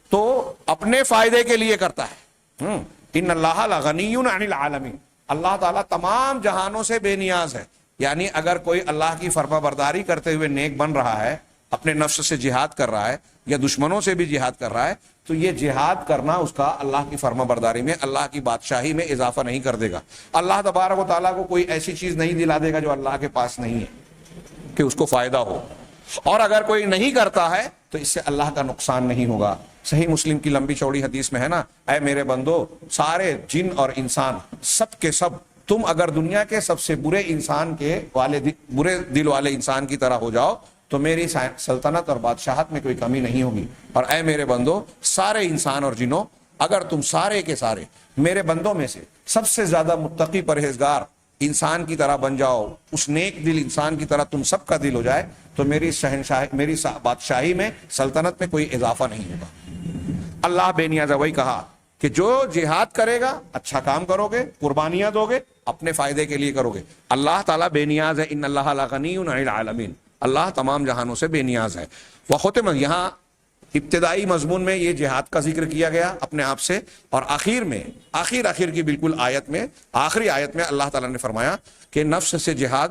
تو اپنے فائدے کے لیے کرتا ہے۔ ان اللہ لغنی عن العالمین، اللہ تعالیٰ تمام جہانوں سے بے نیاز ہے۔ یعنی اگر کوئی اللہ کی فرما برداری کرتے ہوئے نیک بن رہا ہے اپنے نفس سے جہاد کر رہا ہے یا دشمنوں سے بھی جہاد کر رہا ہے تو یہ جہاد کرنا اس کا اللہ کی فرما برداری میں، اللہ کی بادشاہی میں اضافہ نہیں کر دے گا۔ اللہ تبارک و تعالیٰ کو کوئی ایسی چیز نہیں دلا دے گا جو اللہ کے پاس نہیں ہے کہ اس کو فائدہ ہو، اور اگر کوئی نہیں کرتا ہے تو اس سے اللہ کا نقصان نہیں ہوگا۔ صحیح مسلم کی لمبی چوڑی حدیث میں ہے نا، اے میرے بندو، سارے جن اور انسان سب کے سب تم اگر دنیا کے سب سے برے انسان کے برے دل والے انسان کی طرح ہو جاؤ تو میری سلطنت اور بادشاہت میں کوئی کمی نہیں ہوگی۔ اور اے میرے بندو، سارے انسان اور جنوں، اگر تم سارے کے سارے میرے بندوں میں سے سب سے زیادہ متقی پرہیزگار انسان کی طرح بن جاؤ، اس نیک دل انسان کی طرح تم سب کا دل ہو جائے تو میری بادشاہی میں، سلطنت میں کوئی اضافہ نہیں ہوگا۔ اللہ بے نیاز وہی کہا کہ جو جہاد کرے گا، اچھا کام کرو گے، قربانیاں دو گے، اپنے فائدے کے لیے کرو گے۔ اللہ تعالیٰ بے نیاز ہے، ان اللہ لغنی عن العالمین، اللہ تمام جہانوں سے بے نیاز ہے۔ وختم، یہاں ابتدائی مضمون میں یہ جہاد کا ذکر کیا گیا اپنے آپ سے، اور آخر میں آخر کی بالکل آیت میں، آخری آیت میں اللہ تعالیٰ نے فرمایا کہ نفس سے جہاد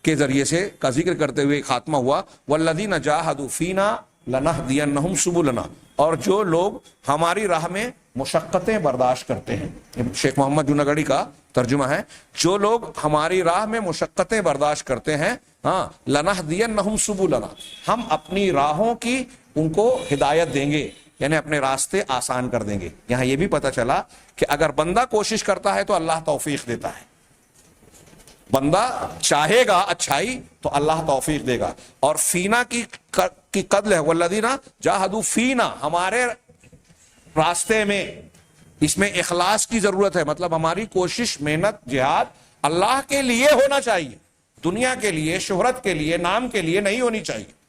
کے ذریعے سے کا ذکر کرتے ہوئے خاتمہ ہوا، والذین جاہدوا فینا لنہدینہم سبلنا، اور جو لوگ ہماری راہ میں مشقتیں برداشت کرتے ہیں، شیخ محمد جوناگڑھی کا ترجمہ ہے، جو لوگ ہماری راہ میں مشقتیں برداشت کرتے ہیں، ہاں، لنہدینہم سبلنا، ہم اپنی راہوں کی ان کو ہدایت دیں گے، یعنی اپنے راستے آسان کر دیں گے۔ یہاں یہ بھی پتہ چلا کہ اگر بندہ کوشش کرتا ہے تو اللہ توفیق دیتا ہے، بندہ چاہے گا اچھائی تو اللہ توفیق دے گا۔ اور فینا کی قدر ہے، والذین جاہدوا فینا، ہمارے راستے میں، اس میں اخلاص کی ضرورت ہے، مطلب ہماری کوشش، محنت، جہاد اللہ کے لیے ہونا چاہیے، دنیا کے لیے، شہرت کے لیے، نام کے لیے نہیں ہونی چاہیے۔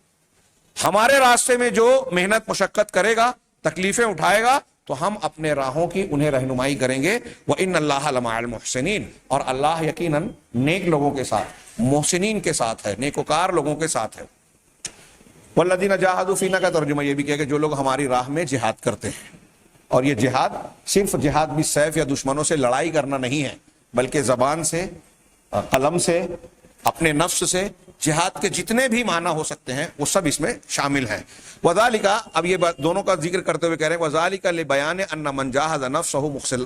ہمارے راستے میں جو محنت مشقت کرے گا، تکلیفیں اٹھائے گا، تو ہم اپنے راہوں کی انہیں رہنمائی کریں گے۔ وَإِنَّ اللَّهَ لَمَعَ الْمُحْسِنِينَ، اور اللہ یقیناً نیک لوگوں کے ساتھ، محسنین کے ساتھ ہے، نیکوکار لوگوں کے ساتھ ہے۔ وَالَّذِينَ جَاهَدُوا فِينَا کا ترجمہ یہ بھی کیا کہ جو لوگ ہماری راہ میں جہاد کرتے ہیں، اور یہ جہاد صرف جہاد بھی سیف یا دشمنوں سے لڑائی کرنا نہیں ہے، بلکہ زبان سے، قلم سے، اپنے نفس سے، جہاد کے جتنے بھی معنی ہو سکتے ہیں وہ سب اس میں شامل ہیں۔ وذالک، اب یہ دونوں کا ذکر کرتے ہوئے کہہ رہے ہیں، وذالک لبیان ان من جاہد نفسہ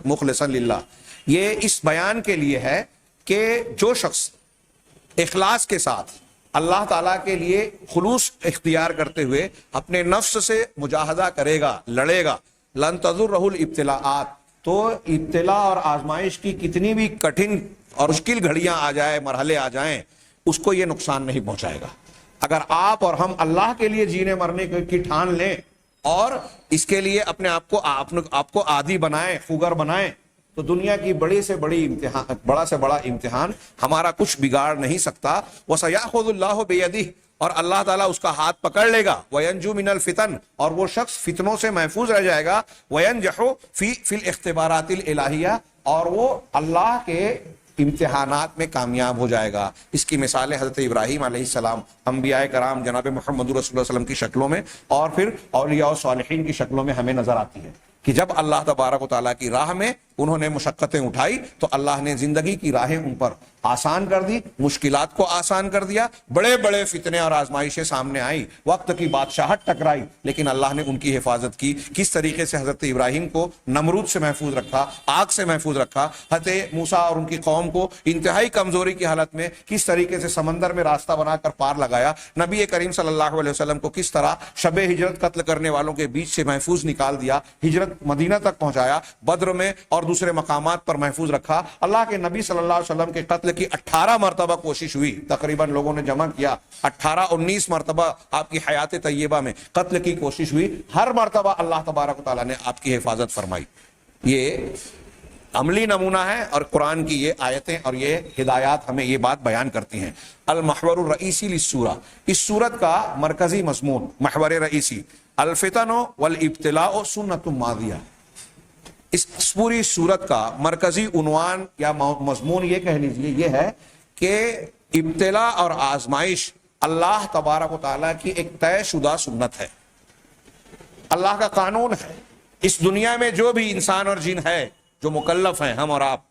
مخلصا للہ، یہ اس بیان کے لیے ہے کہ جو شخص اخلاص کے ساتھ اللہ تعالیٰ کے لیے خلوص اختیار کرتے ہوئے اپنے نفس سے مجاہدہ کرے گا، لڑے گا، لن تضرہ الابتلاءات، تو ابتلاء اور آزمائش کی کتنی بھی کٹھن اور مشکل گھڑیاں آ جائیں، مرحلے آ جائیں، اس کو یہ نقصان نہیں پہنچائے گا۔ اگر آپ اور ہم اللہ کے لیے جینے مرنے کی ٹھان لیں اور اس کے لیے اپنے آپ کو عادی بنائیں، خوگر بنائیں، تو دنیا کی بڑا سے بڑا امتحان ہمارا کچھ بگاڑ نہیں سکتا۔ وَسَيَأْخُذُ اللَّهُ بِيَدِهِ، اور اللہ تعالیٰ اس کا ہاتھ پکڑ لے گا، وَيَنْجُو مِنَ الْفِتَنِ، اور وہ شخص فتنوں سے محفوظ رہ جائے گا، وَيَنْجَحُ فِي الْاخْتِبَارَاتِ الْإِلَٰهِيَّةِ، اور وہ اللہ کے امتحانات میں کامیاب ہو جائے گا۔ اس کی مثالیں حضرت ابراہیم علیہ السلام، انبیاء کرام، جناب محمد رسول اللہ صلی اللہ علیہ وسلم کی شکلوں میں، اور پھر اولیاء و صالحین کی شکلوں میں ہمیں نظر آتی ہے کہ جب اللہ تبارک و تعالیٰ کی راہ میں انہوں نے مشقتیں اٹھائی تو اللہ نے زندگی کی راہیں ان پر آسان کر دی، مشکلات کو آسان کر دیا، بڑے بڑے فتنے اور آزمائشیں سامنے آئیں، وقت کی بادشاہت ٹکرائی، لیکن اللہ نے ان کی حفاظت کی۔ کس طریقے سے حضرت ابراہیم کو نمرود سے محفوظ رکھا، آگ سے محفوظ رکھا، حضرت موسیٰ اور ان کی قوم کو انتہائی کمزوری کی حالت میں کس طریقے سے سمندر میں راستہ بنا کر پار لگایا، نبی کریم صلی اللہ علیہ وسلم کو کس طرح شب ہجرت قتل کرنے والوں کے بیچ سے محفوظ نکال دیا، ہجرت مدینہ تک پہنچایا، بدر میں اور دوسرے مقامات پر محفوظ رکھا۔ اللہ کے نبی صلی اللہ علیہ وسلم کے قتل کی 18 مرتبہ کوشش ہوئی، تقریباً لوگوں نے جمع کیا 18-19 مرتبہ آپ کی حیات طیبہ میں قتل کی کوشش ہوئی، ہر مرتبہ اللہ تبارک و تعالیٰ نے آپ کی حفاظت فرمائی۔ یہ عملی نمونہ ہے، اور قرآن کی یہ آیتیں اور یہ ہدایات ہمیں یہ بات بیان کرتی ہیں۔ المحور الرئیسی للسورہ، اس سورت کا مرکزی مضمون، محور رئیسی، الفتن والابتلاء سنت ماضیہ، اس پوری سورت کا مرکزی عنوان یا مضمون یہ کہہ لیجئے یہ ہے کہ ابتلاء اور آزمائش اللہ تبارک و تعالیٰ کی ایک طے شدہ سنت ہے، اللہ کا قانون ہے۔ اس دنیا میں جو بھی انسان اور جن ہے، جو مکلف ہیں، ہم اور آپ،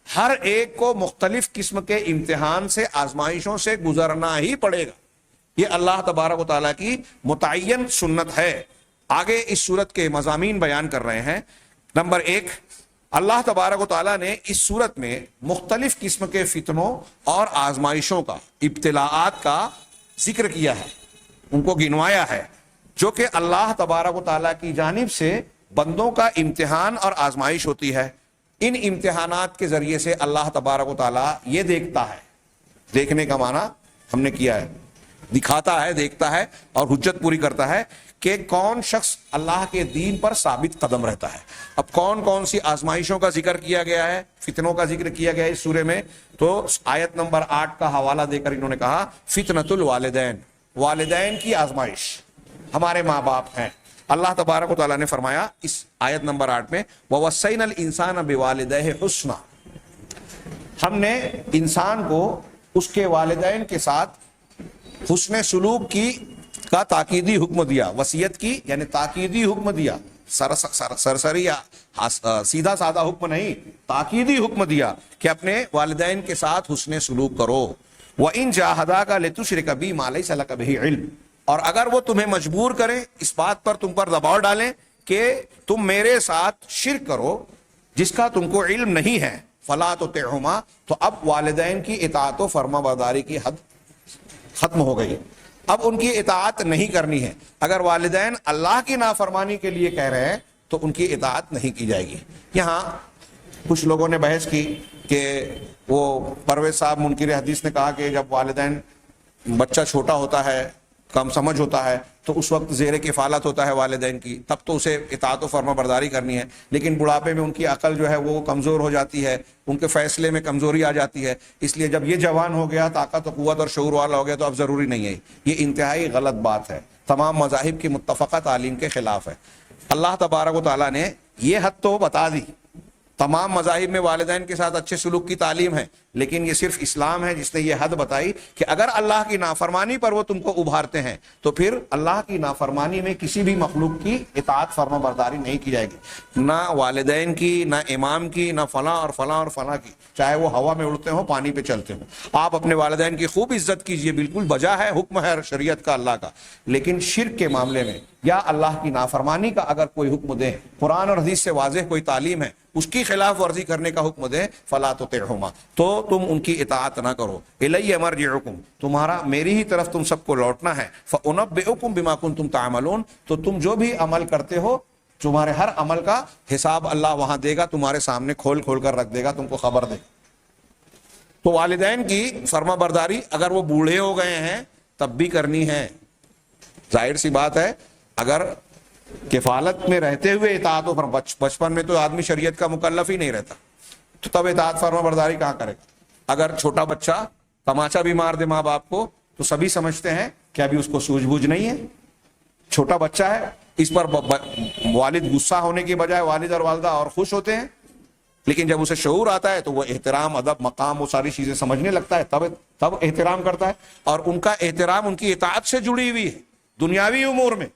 ہر ایک کو مختلف قسم کے امتحان سے، آزمائشوں سے گزرنا ہی پڑے گا۔ یہ اللہ تبارک و تعالیٰ کی متعین سنت ہے. آگے اس صورت کے مضامین بیان کر رہے ہیں. نمبر 1، اللہ تبارک و تعالیٰ نے اس صورت میں مختلف قسم کے فتنوں اور آزمائشوں کا، ابتلاءات کا ذکر کیا ہے، ان کو گنوایا ہے، جو کہ اللہ تبارک و تعالیٰ کی جانب سے بندوں کا امتحان اور آزمائش ہوتی ہے. ان امتحانات کے ذریعے سے اللہ تبارک و تعالیٰ یہ دیکھتا ہے، دیکھنے کا معنی ہم نے کیا ہے، دکھاتا ہے، دیکھتا ہے اور حجت پوری کرتا ہے کہ کون شخص اللہ کے دین پر ثابت قدم رہتا ہے. اب کون کون سی آزمائشوں کا ذکر کیا گیا ہے، فتنوں کا ذکر کیا گیا ہے اس سورے میں، تو آیت نمبر 8 کا حوالہ دے کر انہوں نے کہا فتنۃ الوالدین، والدین کی آزمائش، ہمارے ماں باپ ہیں. اللہ تبارک و تعالیٰ نے فرمایا اس آیت نمبر 8 میں وَوَصَّيْنَا الْإِنسَانَ بِوَالِدَيْهِ حُسْنًا، ہم نے انسان کو اس کے والدین کے ساتھ حسن سلوک کی کا تاکیدی حکم دیا. وصیت کی یعنی تاکیدی حکم دیا، سرسری سیدھا سادہ حکم نہیں، تاکیدی حکم دیا کہ اپنے والدین کے ساتھ حسن سلوک کرو. وَإِن جَاهَدَاكَ لِتُشْرِكَ بِي مَا لَيْسَ لَكَ بِهِ عِلْمٌ، اور اگر وہ تمہیں مجبور کریں، اس بات پر تم پر دباؤ ڈالیں کہ تم میرے ساتھ شرک کرو جس کا تم کو علم نہیں ہے، فَلَا تُطِعْهُمَا، تو اب والدین کی اطاعت و فرما برداری کی حد ختم ہو گئی، اب ان کی اطاعت نہیں کرنی ہے. اگر والدین اللہ کی نافرمانی کے لیے کہہ رہے ہیں تو ان کی اطاعت نہیں کی جائے گی. یہاں کچھ لوگوں نے بحث کی کہ وہ پرویز صاحب منکر حدیث نے کہا کہ جب والدین، بچہ چھوٹا ہوتا ہے، کم سمجھ ہوتا ہے، تو اس وقت زیر کفالت ہوتا ہے والدین کی، تب تو اسے اطاعت و فرما برداری کرنی ہے. لیکن بڑھاپے میں ان کی عقل جو ہے وہ کمزور ہو جاتی ہے، ان کے فیصلے میں کمزوری آ جاتی ہے، اس لیے جب یہ جوان ہو گیا، طاقت و قوت اور شعور والا ہو گیا تو اب ضروری نہیں ہے. یہ انتہائی غلط بات ہے، تمام مذاہب کی متفقہ تعلیم کے خلاف ہے. اللہ تبارک و تعالیٰ نے یہ حد تو بتا دی، تمام مذاہب میں والدین کے ساتھ اچھے سلوک کی تعلیم ہے، لیکن یہ صرف اسلام ہے جس نے یہ حد بتائی کہ اگر اللہ کی نافرمانی پر وہ تم کو ابھارتے ہیں تو پھر اللہ کی نافرمانی میں کسی بھی مخلوق کی اطاعت فرما برداری نہیں کی جائے گی، نہ والدین کی، نہ امام کی، نہ فلاں اور فلاں اور فلاں کی، چاہے وہ ہوا میں اڑتے ہوں، پانی پہ چلتے ہوں. آپ اپنے والدین کی خوب عزت کیجئے، بالکل بجا ہے، حکم ہے شریعت کا اللہ کا. لیکن شرک کے معاملے میں یا اللہ کی نافرمانی کا اگر کوئی حکم دے، قرآن اور حدیث سے واضح کوئی تعلیم ہے، اس کی خلاف ورزی کرنے کا حکم دے، فلا تطعهما، تو تم ان کی اطاعت نہ کرو. الی مرجعکم، تمہارا میری ہی طرف تم سب کو لوٹنا ہے. فانبئکم بما کنتم تعملون، تو تم جو بھی عمل کرتے ہو، تمہارے ہر عمل کا حساب اللہ وہاں دے گا، تمہارے سامنے کھول کھول کر رکھ دے گا، تم کو خبر دے. تو والدین کی فرما برداری اگر وہ بوڑھے ہو گئے ہیں تب بھی کرنی ہے. ظاہر سی بات ہے، اگر کفالت میں رہتے ہوئے اطاعت و بچپن میں تو آدمی شریعت کا مکلف ہی نہیں رہتا، تو تب اطاعت فرما برداری کہاں کرے گا؟ اگر چھوٹا بچہ تماچا بھی مار دے ماں باپ کو تو سبھی سمجھتے ہیں کہ ابھی اس کو سوجھ بوجھ نہیں ہے، چھوٹا بچہ ہے، اس پر والد غصہ ہونے کی بجائے والد اور والدہ اور خوش ہوتے ہیں. لیکن جب اسے شعور آتا ہے تو وہ احترام، ادب، مقام، وہ ساری چیزیں سمجھنے لگتا ہے، تب احترام کرتا ہے. اور ان کا احترام ان کی اطاعت سے جڑی ہوئی ہے دنیاوی امور میں.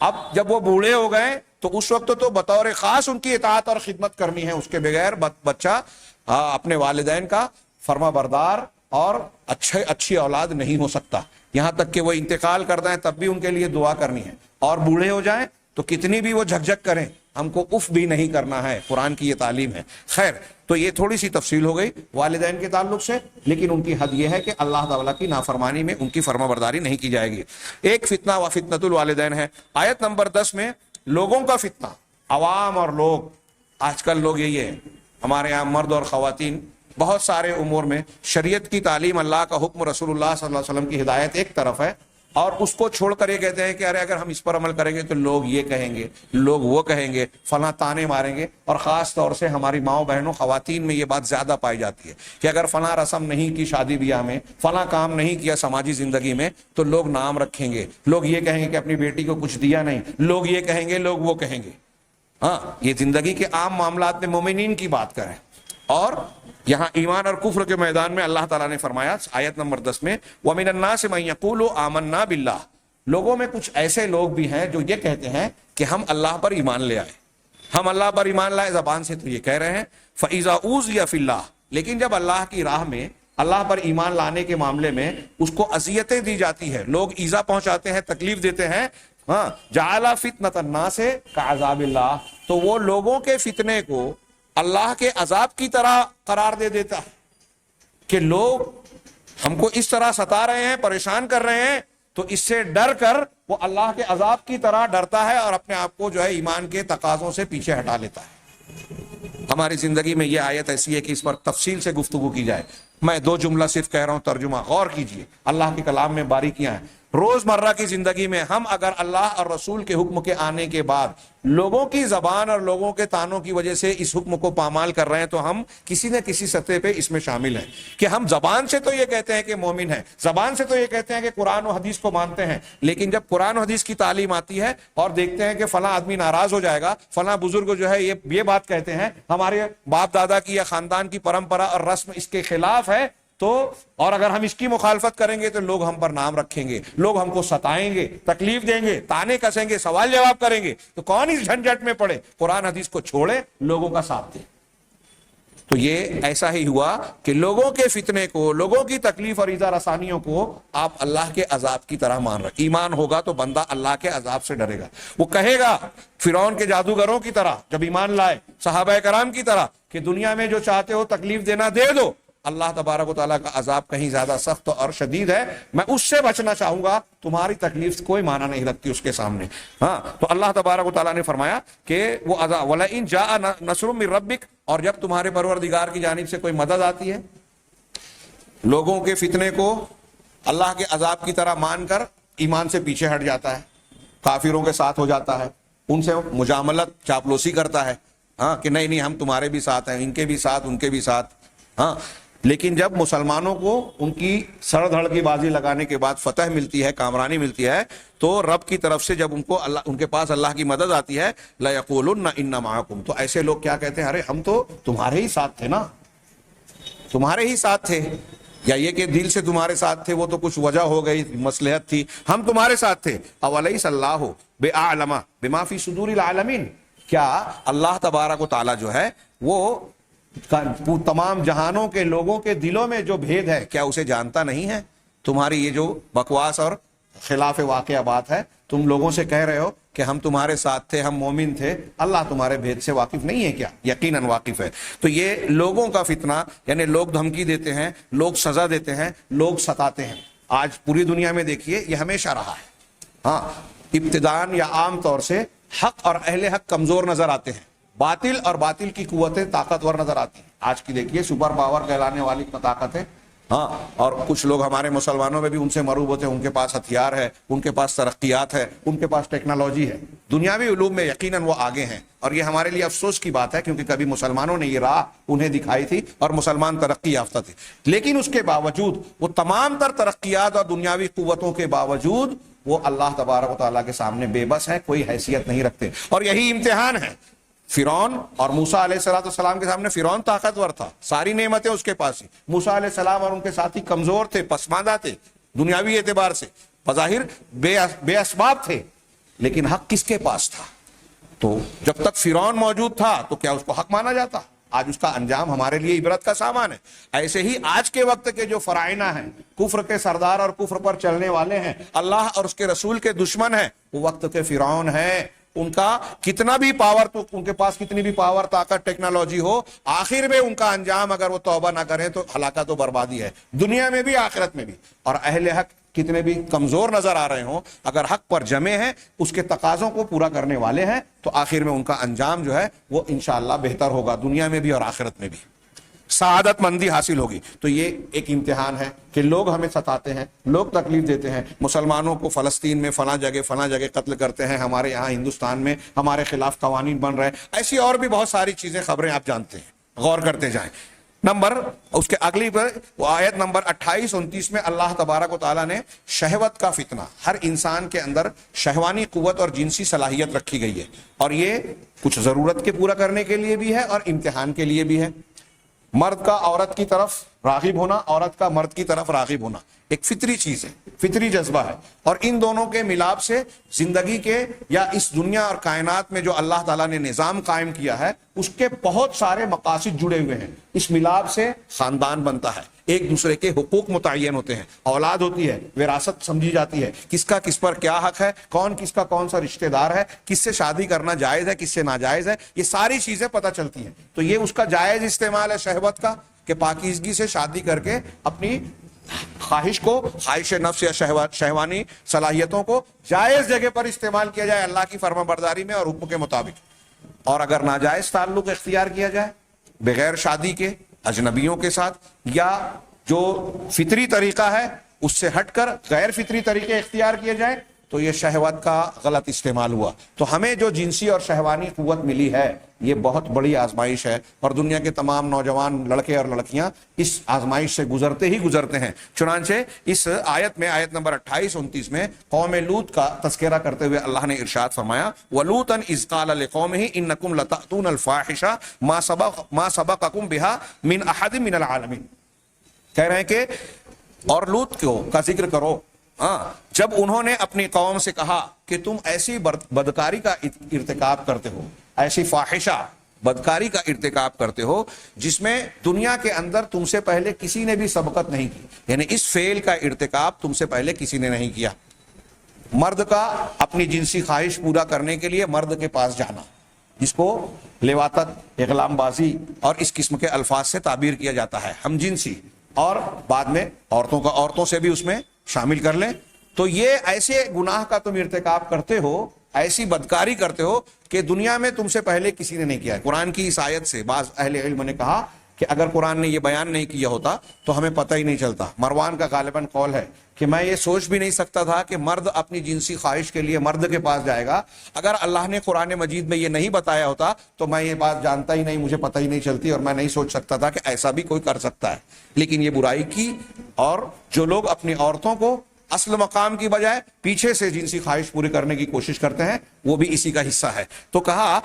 اب جب وہ بوڑھے ہو گئے تو اس وقت تو بطور خاص ان کی اطاعت اور خدمت کرنی ہے، اس کے بغیر بچہ اپنے والدین کا فرما بردار اور اچھی اولاد نہیں ہو سکتا. یہاں تک کہ وہ انتقال کرتے ہیں تب بھی ان کے لیے دعا کرنی ہے، اور بوڑھے ہو جائیں تو کتنی بھی وہ جھک کریں ہم کو اف بھی نہیں کرنا ہے. قرآن کی یہ تعلیم ہے. خیر، تو یہ تھوڑی سی تفصیل ہو گئی والدین کے تعلق سے، لیکن ان کی حد یہ ہے کہ اللہ تعالیٰ کی نافرمانی میں ان کی فرما برداری نہیں کی جائے گی. ایک فتنہ و فتنۃ الوالدین ہے. آیت نمبر 10 میں لوگوں کا فتنہ، عوام اور لوگ، آج کل لوگ یہی ہے، ہمارے یہاں مرد اور خواتین بہت سارے امور میں شریعت کی تعلیم، اللہ کا حکم، رسول اللہ صلی اللہ علیہ وسلم کی ہدایت ایک طرف ہے، اور اس کو چھوڑ کر یہ کہتے ہیں کہ ارے اگر ہم اس پر عمل کریں گے تو لوگ یہ کہیں گے، لوگ وہ کہیں گے، فلاں تانے ماریں گے. اور خاص طور سے ہماری ماؤں بہنوں، خواتین میں یہ بات زیادہ پائی جاتی ہے کہ اگر فلاں رسم نہیں کی شادی بیاہ میں، فلاں کام نہیں کیا سماجی زندگی میں، تو لوگ نام رکھیں گے، لوگ یہ کہیں گے کہ اپنی بیٹی کو کچھ دیا نہیں، لوگ یہ کہیں گے، لوگ وہ کہیں گے. ہاں، یہ زندگی کے عام معاملات میں مومنین کی بات کریں. اور یہاں ایمان اور کفر کے میدان میں اللہ تعالیٰ نے فرمایا آیت نمبر 10 میں وَمِنَ النَّاسِ مَن يَقُولُ آمَنَّا بِاللَّهِ، لوگوں میں کچھ ایسے لوگ بھی ہیں جو یہ کہتے ہیں کہ ہم اللہ پر ایمان لے آئے، ہم اللہ پر ایمان لائے، زبان سے تو یہ کہہ رہے ہیں. فَإِذَا أُوذِيَ فِي اللَّهِ، لیکن جب اللہ کی راہ میں اللہ پر ایمان لانے کے معاملے میں اس کو اذیتیں دی جاتی ہے، لوگ ایذا پہنچاتے ہیں، تکلیف دیتے ہیں، ہاں، جعل فتنۃ الناس کعذاب اللہ، تو وہ لوگوں کے فتنے کو اللہ کے عذاب کی طرح قرار دے دیتا ہے کہ لوگ ہم کو اس طرح ستا رہے ہیں، پریشان کر رہے ہیں، تو اس سے ڈر کر وہ اللہ کے عذاب کی طرح ڈرتا ہے اور اپنے آپ کو جو ہے ایمان کے تقاضوں سے پیچھے ہٹا لیتا ہے۔ ہماری زندگی میں یہ آیت ایسی ہے کہ اس پر تفصیل سے گفتگو کی جائے، میں 2 جملہ صرف کہہ رہا ہوں، ترجمہ غور کیجئے، اللہ کے کلام میں باریکیاں ہیں۔ روزمرہ کی زندگی میں ہم اگر اللہ اور رسول کے حکم کے آنے کے بعد لوگوں کی زبان اور لوگوں کے تانوں کی وجہ سے اس حکم کو پامال کر رہے ہیں تو ہم کسی نہ کسی سطح پہ اس میں شامل ہیں کہ ہم زبان سے تو یہ کہتے ہیں کہ مومن ہیں، زبان سے تو یہ کہتے ہیں کہ قرآن و حدیث کو مانتے ہیں، لیکن جب قرآن و حدیث کی تعلیم آتی ہے اور دیکھتے ہیں کہ فلاں آدمی ناراض ہو جائے گا، فلاں بزرگ جو ہے یہ بات کہتے ہیں، ہمارے باپ دادا کی یا خاندان کی پرمپرا اور رسم اس کے خلاف ہے، تو اور اگر ہم اس کی مخالفت کریں گے تو لوگ ہم پر نام رکھیں گے، لوگ ہم کو ستائیں گے، تکلیف دیں گے، تانے کسیں گے، سوال جواب کریں گے، تو کون اس جھنجٹ میں پڑے، قرآن حدیث کو چھوڑے، لوگوں کا ساتھ دے۔ تو یہ ایسا ہی ہوا کہ لوگوں کے فتنے کو، لوگوں کی تکلیف اور ایذا رسانیوں کو آپ اللہ کے عذاب کی طرح مان رہے۔ ایمان ہوگا تو بندہ اللہ کے عذاب سے ڈرے گا، وہ کہے گا فرعون کے جادوگروں کی طرح جب ایمان لائے، صحابہ کرام کی طرح کہ دنیا میں جو چاہتے ہو تکلیف دینا دے دو، اللہ تبارک و تعالیٰ کا عذاب کہیں زیادہ سخت اور شدید ہے، میں اس سے بچنا چاہوں گا، تمہاری تکلیف کوئی معنی نہیں رکھتی اس کے سامنے۔ ہاں، تو اللہ تبارک و تعالیٰ نے فرمایا کہ وہ عذاب وَلَئِن جَاءَ نَصْرٌ مِّن رَبِّكَ، اور جب تمہارے پروردگار کی جانب سے کوئی مدد آتی ہے، لوگوں کے فتنے کو اللہ کے عذاب کی طرح مان کر ایمان سے پیچھے ہٹ جاتا ہے، کافروں کے ساتھ ہو جاتا ہے، ان سے مجاملت چاپلوسی کرتا ہے، ہاں کہ نہیں ہم تمہارے بھی ساتھ ہیں، ان کے بھی ساتھ، ان کے بھی ساتھ، ہاں، لیکن جب مسلمانوں کو ان کی سر دھڑ کی بازی لگانے کے بعد فتح ملتی ہے، کامرانی ملتی ہے، تو رب کی طرف سے جب ان کے پاس اللہ کی مدد آتی ہے، لَيَقُولُنَّ إِنَّ مَعَكُمْ، تو ایسے لوگ کیا کہتے ہیں، ارے ہم تو تمہارے ہی ساتھ تھے نا، تمہارے ہی ساتھ تھے، یا یہ کہ دل سے تمہارے ساتھ تھے، وہ تو کچھ وجہ ہو گئی، مصلحت تھی، ہم تمہارے ساتھ تھے۔ أَوَلَيْسَ اللَّهُ بِأَعْلَمَ بِمَا فِي صُدُورِ الْعَالَمِينَ، کیا اللہ تبارک و تعالیٰ جو ہے وہ تمام جہانوں کے لوگوں کے دلوں میں جو بھید ہے کیا اسے جانتا نہیں ہے؟ تمہاری یہ جو بکواس اور خلاف واقعہ بات ہے، تم لوگوں سے کہہ رہے ہو کہ ہم تمہارے ساتھ تھے، ہم مومن تھے، اللہ تمہارے بھید سے واقف نہیں ہے کیا؟ یقیناً واقف ہے۔ تو یہ لوگوں کا فتنہ، یعنی لوگ دھمکی دیتے ہیں، لوگ سزا دیتے ہیں، لوگ ستاتے ہیں، آج پوری دنیا میں دیکھیے یہ ہمیشہ رہا ہے۔ ہاں، ابتداءً یا عام طور سے حق اور اہل حق کمزور نظر آتے ہیں، باطل اور باطل کی قوتیں طاقتور نظر آتی ہیں۔ آج کی دیکھیے سپر پاور کہلانے والی طاقت ہے، ہاں، اور کچھ لوگ ہمارے مسلمانوں میں بھی ان سے مروبت ہیں، ان کے پاس ہتھیار ہے، ان کے پاس ترقیات ہے، ان کے پاس ٹیکنالوجی ہے، دنیاوی علوم میں یقیناً وہ آگے ہیں، اور یہ ہمارے لیے افسوس کی بات ہے کیونکہ کبھی مسلمانوں نے یہ راہ انہیں دکھائی تھی اور مسلمان ترقی یافتہ تھے، لیکن اس کے باوجود وہ تمام تر ترقیات اور دنیاوی قوتوں کے باوجود وہ اللہ تبارک و تعالیٰ کے سامنے بے بس ہے، کوئی حیثیت نہیں رکھتے، اور یہی امتحان ہے۔ فرعون اور موسیٰ علیہ السلام کے سامنے فرعون طاقتور تھا، ساری نعمتیں اس کے پاس ہیں، موسیٰ علیہ السلام اور ان کے ساتھی کمزور تھے، پسماندہ تھے، دنیاوی اعتبار سے بظاہر بے اسباب تھے، لیکن حق کس کے پاس تھا؟ تو جب تک فرعون موجود تھا تو کیا اس کو حق مانا جاتا؟ آج اس کا انجام ہمارے لیے عبرت کا سامان ہے۔ ایسے ہی آج کے وقت کے جو فرائنہ ہیں، کفر کے سردار اور کفر پر چلنے والے ہیں، اللہ اور اس کے رسول کے دشمن ہیں، وہ وقت کے فرعون ہیں، ان کا کتنا بھی پاور، تو ان کے پاس کتنی بھی پاور، طاقت، ٹیکنالوجی ہو، آخر میں ان کا انجام اگر وہ توبہ نہ کریں تو ہلاکت و بربادی ہے، دنیا میں بھی آخرت میں بھی۔ اور اہل حق کتنے بھی کمزور نظر آ رہے ہوں، اگر حق پر جمے ہیں، اس کے تقاضوں کو پورا کرنے والے ہیں، تو آخر میں ان کا انجام جو ہے وہ انشاءاللہ بہتر ہوگا، دنیا میں بھی اور آخرت میں بھی سعادت مندی حاصل ہوگی۔ تو یہ ایک امتحان ہے کہ لوگ ہمیں ستاتے ہیں، لوگ تکلیف دیتے ہیں، مسلمانوں کو فلسطین میں فلاں جگہ قتل کرتے ہیں، ہمارے یہاں ہندوستان میں ہمارے خلاف قوانین بن رہے ہیں، ایسی اور بھی بہت ساری چیزیں، خبریں آپ جانتے ہیں، غور کرتے جائیں۔ اس کے اگلی پر آیت نمبر 28-29 میں اللہ تبارک و تعالیٰ نے شہوت کا فتنہ، ہر انسان کے اندر شہوانی قوت اور جنسی صلاحیت رکھی گئی ہے، اور یہ کچھ ضرورت کے پورا کرنے کے لیے بھی ہے اور امتحان کے لیے بھی ہے۔ مرد کا عورت کی طرف راغب ہونا، عورت کا مرد کی طرف راغب ہونا ایک فطری چیز ہے، فطری جذبہ ہے، اور ان دونوں کے ملاپ سے زندگی کے یا اس دنیا اور کائنات میں جو اللہ تعالیٰ نے نظام قائم کیا ہے اس کے بہت سارے مقاصد جڑے ہوئے ہیں۔ اس ملاپ سے خاندان بنتا ہے، ایک دوسرے کے حقوق متعین ہوتے ہیں، اولاد ہوتی ہے، وراثت سمجھی جاتی ہے، کس کا کس پر کیا حق ہے، کون کس کا کون سا رشتہ دار ہے، کس سے شادی کرنا جائز ہے، کس سے ناجائز ہے، یہ ساری چیزیں پتہ چلتی ہیں۔ تو یہ اس کا جائز استعمال ہے شہوت کا، کہ پاکیزگی سے شادی کر کے اپنی خواہش کو، خواہش نفس یا شہوانی صلاحیتوں کو جائز جگہ پر استعمال کیا جائے اللہ کی فرما برداری میں اور حکم کے مطابق۔ اور اگر ناجائز تعلق اختیار کیا جائے بغیر شادی کے اجنبیوں کے ساتھ، یا جو فطری طریقہ ہے اس سے ہٹ کر غیر فطری طریقے اختیار کیے جائیں، تو یہ شہوت کا غلط استعمال ہوا۔ تو ہمیں جو جنسی اور شہوانی قوت ملی ہے یہ بہت بڑی آزمائش ہے، اور دنیا کے تمام نوجوان لڑکے اور لڑکیاں اس آزمائش سے گزرتے ہی گزرتے ہیں۔ چنانچہ اس آیت میں، آیت نمبر 28-29 میں قوم لوط کا تذکرہ کرتے ہوئے اللہ نے ارشاد فرمایا وَلُوطًا إِذْ قَالَ لِقَوْمِهِ إِنَّكُمْ لَتَأْتُونَ الْفَاحِشَةَ مَا سَبَقَكُمْ بِهَا مِنْ أَحَدٍ مِنَ الْعَالَمِينَ۔ کہہ رہے ہیں کہ اور لوط کا ذکر کرو، جب انہوں نے اپنی قوم سے کہا کہ تم ایسی بدکاری کا ارتکاب کرتے ہو، ایسی فاحشہ بدکاری کا ارتکاب کرتے ہو جس میں دنیا کے اندر تم سے پہلے کسی نے بھی سبقت نہیں کی، یعنی اس فعل کا ارتکاب تم سے پہلے کسی نے نہیں کیا۔ مرد کا اپنی جنسی خواہش پورا کرنے کے لیے مرد کے پاس جانا، جس کو لواطت، اغلام بازی اور اس قسم کے الفاظ سے تعبیر کیا جاتا ہے، ہم جنسی، اور بعد میں عورتوں سے بھی اس میں شامل کر لیں، تو یہ ایسے گناہ کا تم ارتکاب کرتے ہو، ایسی بدکاری کرتے ہو کہ دنیا میں تم سے پہلے کسی نے نہیں کیا ہے۔ قرآن کی اس آیت سے بعض اہل علم نے کہا کہ اگر قرآن نے یہ بیان نہیں کیا ہوتا تو ہمیں پتہ ہی نہیں چلتا۔ مروان کا غالباً قول ہے کہ میں یہ سوچ بھی نہیں سکتا تھا کہ مرد اپنی جنسی خواہش کے لیے مرد کے پاس جائے گا، اگر اللہ نے قرآن مجید میں یہ نہیں بتایا ہوتا تو میں یہ بات جانتا ہی نہیں، مجھے پتہ ہی نہیں چلتی، اور میں نہیں سوچ سکتا تھا کہ ایسا بھی کوئی کر سکتا ہے۔ لیکن یہ برائی کی، اور جو لوگ اپنی عورتوں کو اصل مقام کی بجائے پیچھے سے جنسی خواہش پوری کرنے کی کوشش کرتے ہیں، وہ بھی اسی کا حصہ ہے۔ تو کہا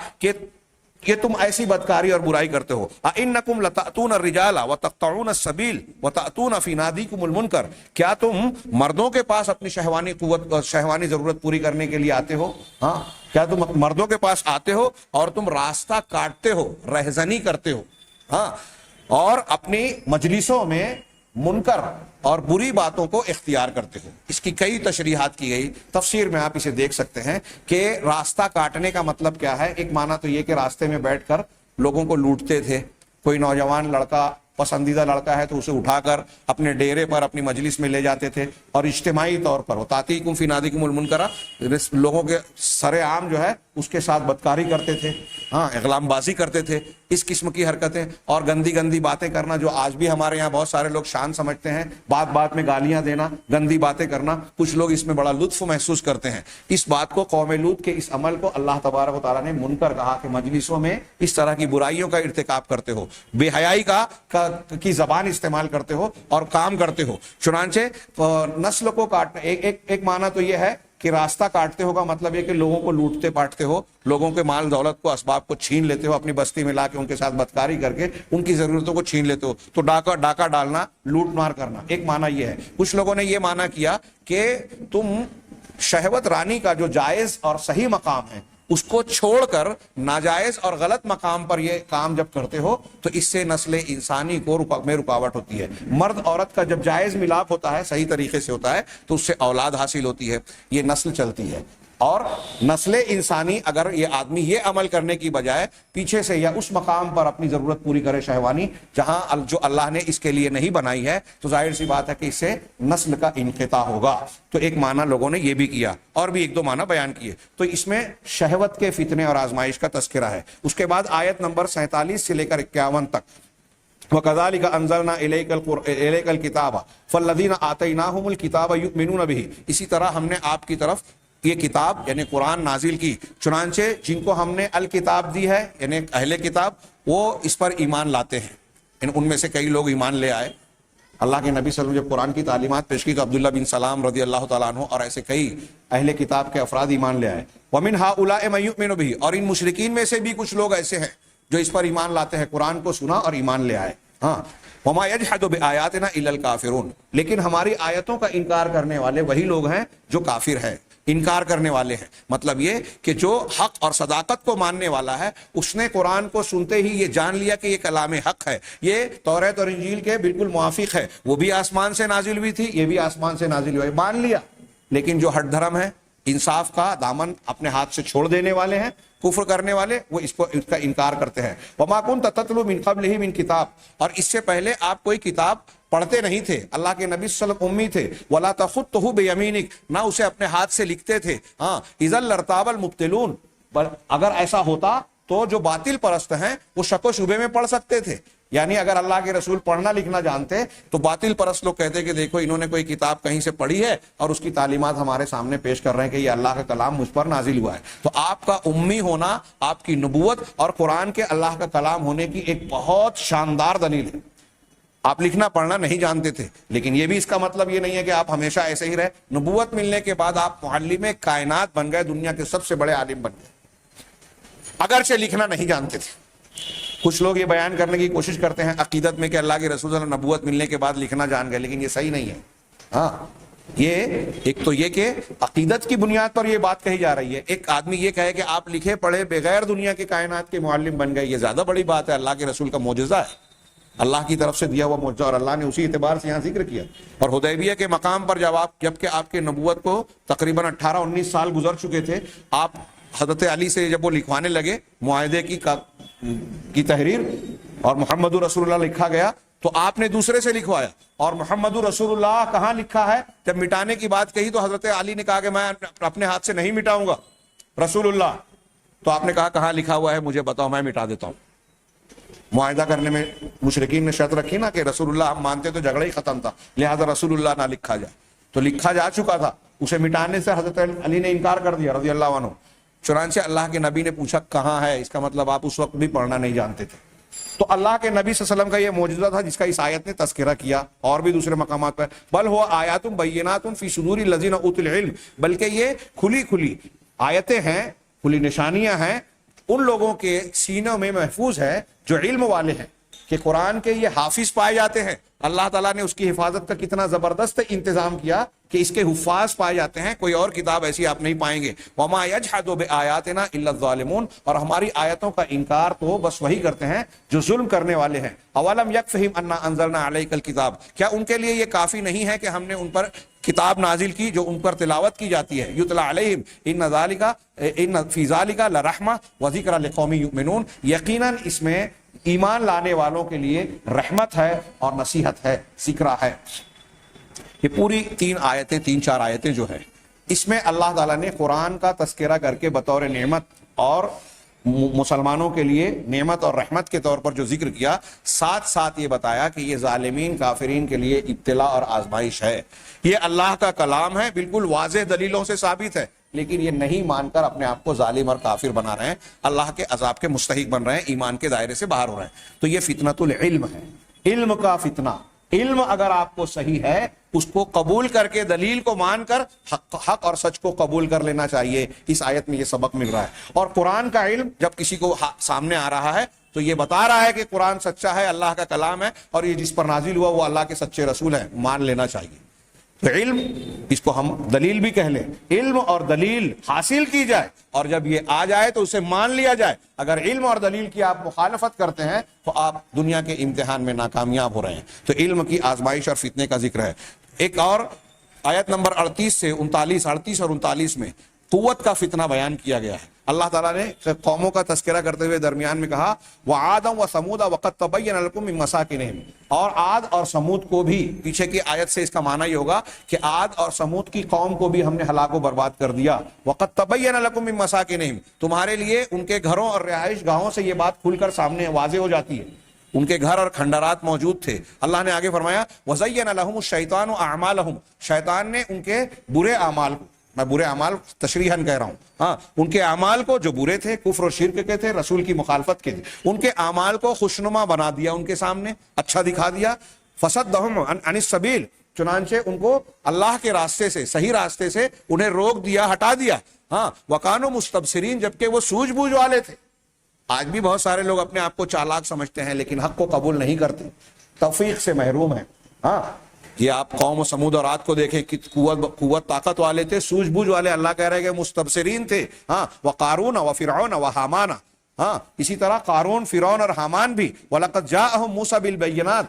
کہ تم ایسی بدکاری اور برائی کرتے ہو۔ اِنَّكُمْ لَتَأْتُونَ الرِّجَالَ وَتَقْطَعُونَ السَّبِيلَ وَتَأْتُونَ فِي نَادِيكُمُ الْمُنكَرَ، کیا تم مردوں کے پاس اپنی شہوانی قوت اور شہوانی ضرورت پوری کرنے کے لیے آتے ہو؟ ہاں، کیا تم مردوں کے پاس آتے ہو اور تم راستہ کاٹتے ہو، رہزنی کرتے ہو، ہاں، اور اپنی مجلسوں میں منکر اور بری باتوں کو اختیار کرتے ہو۔ اس کی کئی تشریحات کی گئی، تفسیر میں آپ اسے دیکھ سکتے ہیں کہ راستہ کاٹنے کا مطلب کیا ہے۔ ایک معنی تو یہ کہ راستے میں بیٹھ کر لوگوں کو لوٹتے تھے، کوئی نوجوان لڑکا پسندیدہ لڑکا ہے تو اسے اٹھا کر اپنے ڈیرے پر، اپنی مجلس میں لے جاتے تھے، اور اجتماعی طور پر وَتَأْتِيكُمْ فِي نَادِيكُمُ الْمُنكَرَ، لوگوں کے سر عام جو ہے اس کے ساتھ بدکاری کرتے تھے، ہاں، اغلام بازی کرتے تھے، اس قسم کی حرکتیں اور گندی گندی باتیں کرنا، جو آج بھی ہمارے یہاں بہت سارے لوگ شان سمجھتے ہیں، بات بات میں گالیاں دینا، گندی باتیں کرنا، کچھ لوگ اس میں بڑا لطف محسوس کرتے ہیں۔ اس بات کو، قوم لوط کے اس عمل کو اللہ تبارک و تعالیٰ نے منکر کہا کہ مجلسوں میں اس طرح کی برائیوں کا ارتکاب کرتے ہو، بے حیائی کی زبان استعمال کرتے ہو اور کام کرتے ہو۔ چنانچہ نسل کو کاٹنا، ایک معنی تو یہ ہے کہ راستہ کاٹتے ہو کا مطلب یہ کہ لوگوں کو لوٹتے پاٹتے ہو، لوگوں کے مال دولت کو، اسباب کو چھین لیتے ہو، اپنی بستی میں لا کے ان کے ساتھ بدکاری کر کے ان کی ضرورتوں کو چھین لیتے ہو، تو ڈاکہ ڈالنا، لوٹ مار کرنا، ایک معنی یہ ہے۔ کچھ لوگوں نے یہ معنی کیا کہ تم شہوت رانی کا جو جائز اور صحیح مقام ہے اس کو چھوڑ کر ناجائز اور غلط مقام پر یہ کام جب کرتے ہو تو اس سے نسل انسانی کو میں رکاوٹ ہوتی ہے۔ مرد عورت کا جب جائز ملاپ ہوتا ہے، صحیح طریقے سے ہوتا ہے، تو اس سے اولاد حاصل ہوتی ہے، یہ نسل چلتی ہے۔ اور نسل انسانی، اگر یہ آدمی یہ عمل کرنے کی بجائے پیچھے سے یا اس مقام پر اپنی ضرورت پوری کرے شہوانی جہاں جو اللہ نے اس کے لیے نہیں بنائی ہے، تو ظاہر سی بات ہے کہ اس سے نسل کا انقطاع ہوگا۔ تو ایک معنی لوگوں نے یہ بھی کیا، اور بھی ایک دو معنی بیان کیے۔ تو اس میں شہوت کے فتنے اور آزمائش کا تذکرہ ہے۔ اس کے بعد آیت نمبر 47 سے لے کر 51 تک، وَكَذَلِكَ أَنزَلْنَا إِلَيْكَ الْكِتَابَ فَالَّذِينَ آتَيْنَاهُمُ الْكِتَابَ يُؤْمِنُونَ بِهِ، اسی طرح ہم نے آپ کی طرف یہ کتاب یعنی قرآن نازل کی، چنانچہ جن کو ہم نے الکتاب دی ہے یعنی اہل کتاب، وہ اس پر ایمان لاتے ہیں۔ ان میں سے کئی لوگ ایمان لے آئے۔ اللہ کے نبی صلی اللہ علیہ وسلم جب قرآن کی تعلیمات پیش کی تو عبداللہ بن سلام رضی اللہ تعالیٰ عنہ اور ایسے کئی اہل کتاب کے افراد ایمان لے آئے۔ وَمِنْ هَؤُلَاءِ مَن يُؤْمِنُ بِهِ، اور ان مشرکین میں سے بھی کچھ لوگ ایسے ہیں جو اس پر ایمان لاتے ہیں، قرآن کو سنا اور ایمان لے آئے۔ ہاں، وَمَا يَجْحَدُ بِآيَاتِنَا إِلَّا الْكَافِرُونَ، لیکن ہماری آیتوں کا انکار کرنے والے وہی لوگ ہیں جو کافر ہیں۔ انکار کرنے والے ہیں۔ مطلب یہ کہ جو حق اور صداقت کو ماننے والا ہے اس نے قرآن کو سنتے ہی یہ جان لیا کہ یہ کلام حق ہے، یہ توریت اور انجیل کے بالکل موافق ہے، وہ بھی آسمان سے نازل ہوئی تھی، یہ بھی آسمان سے نازل ہوئی، مان لیا۔ لیکن جو ہٹ دھرم ہے، انصاف کا دامن اپنے ہاتھ سے چھوڑ دینے والے ہیں، کفر کرنے والے، وہ اس کا انکار کرتے ہیں۔ وما كنت تتلو من قبلہ من کتاب، اور اس سے پہلے آپ کوئی کتاب پڑھتے نہیں تھے، اللہ کے نبی صلی اللہ علیہ وسلم امی تھے، ولا تخطہ بیمینک، نہ اسے اپنے ہاتھ سے لکھتے تھے۔ ہاں، اذا لارتاب المبطلون، اگر ایسا ہوتا تو جو باطل پرست ہیں وہ شک و شبے میں پڑھ سکتے تھے۔ یعنی اگر اللہ کے رسول پڑھنا لکھنا جانتے تو باطل پرست لوگ کہتے کہ دیکھو انہوں نے کوئی کتاب کہیں سے پڑھی ہے اور اس کی تعلیمات ہمارے سامنے پیش کر رہے ہیں کہ یہ اللہ کا کلام مجھ پر نازل ہوا ہے۔ تو آپ کا امی ہونا آپ کی نبوت اور قرآن کے اللہ کا کلام ہونے کی ایک بہت شاندار دلیل ہے۔ آپ لکھنا پڑھنا نہیں جانتے تھے، لیکن یہ بھی اس کا مطلب یہ نہیں ہے کہ آپ ہمیشہ ایسے ہی رہے۔ نبوت ملنے کے بعد آپ معلم کائنات بن گئے، دنیا کے سب سے بڑے عالم بن گئے، اگرچہ لکھنا نہیں جانتے تھے۔ کچھ لوگ یہ بیان کرنے کی کوشش کرتے ہیں عقیدت میں کہ اللہ کے رسول صلی اللہ علیہ وسلم نبوت ملنے کے بعد لکھنا جان گئے، لیکن یہ صحیح نہیں ہے۔ ہاں، یہ ایک تو یہ کہ عقیدت کی بنیاد پر یہ بات کہی جا رہی ہے۔ ایک آدمی یہ کہے کہ آپ لکھے پڑھے بغیر دنیا کے کائنات کے معلم بن گئے، یہ زیادہ بڑی بات ہے۔ اللہ کے رسول کا معجزہ ہے، اللہ کی طرف سے دیا ہوا معجزہ، اور اللہ نے اسی اعتبار سے یہاں ذکر کیا۔ اور حدیبیہ کے مقام پر جبکہ آپ کے نبوت کو تقریباً 18-19 سال گزر چکے تھے، آپ حضرت علی سے جب وہ لکھوانے لگے معاہدے کی تحریر اور محمد رسول اللہ لکھا گیا تو آپ نے دوسرے سے لکھوایا، اور محمد رسول اللہ کہاں لکھا ہے؟ جب مٹانے کی بات کہی تو حضرت علی نے کہا کہ میں اپنے ہاتھ سے نہیں مٹاؤں گا رسول اللہ، تو آپ نے کہا کہاں لکھا ہوا ہے مجھے بتاؤ، میں مٹا دیتا ہوں۔ معاہدہ کرنے میں مشرکین نے شرط رکھی نا کہ رسول اللہ ہم مانتے تو جھگڑا ہی ختم تھا، لہذا رسول اللہ نہ لکھا جائے، تو لکھا جا چکا تھا، اسے مٹانے سے حضرت علی نے انکار کر دیا رضی اللہ عنہ۔ چنانچہ اللہ کے نبی نے پوچھا کہاں ہے، اس کا مطلب آپ اس وقت بھی پڑھنا نہیں جانتے تھے۔ تو اللہ کے نبی صلی اللہ علیہ وسلم کا یہ معجزہ تھا جس کا اس آیت نے تذکرہ کیا، اور بھی دوسرے مقامات پر بل ہوا آیات بینات فی صدور الذین اوتوا العلم، بلکہ یہ کھلی آیتیں ہیں، کھلی نشانیاں ہیں، ان لوگوں کے سینوں میں محفوظ ہے جو علم والے ہیں، کہ قرآن کے یہ حافظ پائے جاتے ہیں۔ اللہ تعالیٰ نے اس کی حفاظت کا کتنا زبردست انتظام کیا کہ اس کے حفاظ پائے جاتے ہیں، کوئی اور کتاب ایسی آپ نہیں پائیں گے۔ وما یجحد بآیاتنا الا الظالمون، اور ہماری آیتوں کا انکار تو بس وہی کرتے ہیں جو ظلم کرنے والے ہیں۔ اولم یکفہم انا انزلنا علیک الکتاب، کیا ان کے لیے یہ کافی نہیں ہے کہ ہم نے ان پر کتاب نازل کی جو ان پر تلاوت کی جاتی ہے؟ یتلا علیہم ان فی ذلک لرحمہ وذکر لقوم یؤمنون، یقیناً اس میں ایمان لانے والوں کے لیے رحمت ہے اور نصیحت ہے، ذکرہ ہے۔ یہ پوری 3-4 آیتیں جو ہے اس میں اللہ تعالیٰ نے قرآن کا تذکرہ کر کے بطور نعمت اور مسلمانوں کے لیے نعمت اور رحمت کے طور پر جو ذکر کیا، ساتھ ساتھ یہ بتایا کہ یہ ظالمین کافرین کے لیے ابتلا اور آزمائش ہے۔ یہ اللہ کا کلام ہے، بالکل واضح دلیلوں سے ثابت ہے، لیکن یہ نہیں مان کر اپنے آپ کو ظالم اور کافر بنا رہے ہیں، اللہ کے عذاب کے مستحق بن رہے ہیں، ایمان کے دائرے سے باہر ہو رہے ہیں۔ تو یہ فتنۃ العلم ہے، علم کا فتنہ۔ علم اگر آپ کو صحیح ہے اس کو قبول کر کے دلیل کو مان کر حق اور سچ کو قبول کر لینا چاہیے۔ اس آیت میں یہ سبق مل رہا ہے۔ اور قرآن کا علم جب کسی کو سامنے آ رہا ہے تو یہ بتا رہا ہے کہ قرآن سچا ہے، اللہ کا کلام ہے، اور یہ جس پر نازل ہوا وہ اللہ کے سچے رسول ہیں، مان لینا چاہیے۔ تو علم، اس کو ہم دلیل بھی کہہ لیں، علم اور دلیل حاصل کی جائے، اور جب یہ آ جائے تو اسے مان لیا جائے۔ اگر علم اور دلیل کی آپ مخالفت کرتے ہیں تو آپ دنیا کے امتحان میں ناکامیاب ہو رہے ہیں۔ تو علم کی آزمائش اور فتنے کا ذکر ہے۔ ایک اور آیت نمبر 38 اور 39 میں قوت کا فتنہ بیان کیا گیا ہے۔ اللہ تعالیٰ نے قوموں کا تذکرہ کرتے ہوئے درمیان میں کہا وعادا وثمود وقد تبین لکم من مساکنہم، اور عاد اور سمود کو بھی، پیچھے کی آیت سے اس کا معنی یہ ہوگا کہ عاد اور سمود کی قوم کو بھی ہم نے ہلاک و برباد کر دیا۔ وقد تبین لکم من مساکنہم، تمہارے لیے ان کے گھروں اور رہائش گاہوں سے یہ بات کھل کر سامنے واضح ہو جاتی ہے، ان کے گھر اور کھنڈرات موجود تھے۔ اللہ نے آگے فرمایا وَزَيَّنَ لَهُمُ الشَّيْطَانُ أَعْمَالَهُم، شیطان نے ان کے برے اعمال کو، میں برے اعمال تشریحاً کہہ رہا ہوں، ہاں، ان کے اعمال کو جو برے تھے، کفر و شرک کے تھے، رسول کی مخالفت کے تھے، ان کے اعمال کو خوشنما بنا دیا، ان کے سامنے اچھا دکھا دیا۔ فَصَدَّهُمْ عَنِ السَّبِيلِ، چنانچہ ان کو اللہ کے راستے سے، صحیح راستے سے انہیں روک دیا، ہٹا دیا۔ ہاں، وَكَانُوا مُسْتَبْصِرِينَ، جبکہ وہ سوجھ بوجھ والے تھے۔ آج بھی بہت سارے لوگ اپنے آپ کو چالاک سمجھتے ہیں لیکن حق کو قبول نہیں کرتے، توفیق سے محروم ہیں۔ ہاں، یہ آپ قوم و سمود اور عاد کو دیکھیں کہ قوت طاقت والے تھے, سوجھ بوجھ والے. اللہ کہہ رہے کہ مستبصرین تھے. ہاں, وقارون وفرعون وحامان. ہاں, اسی طرح قارون, فرعون اور حامان بھی. وَلَقَدْ جَاءَهُم مُوسَىٰ بِالْبَيِّنَاتِ,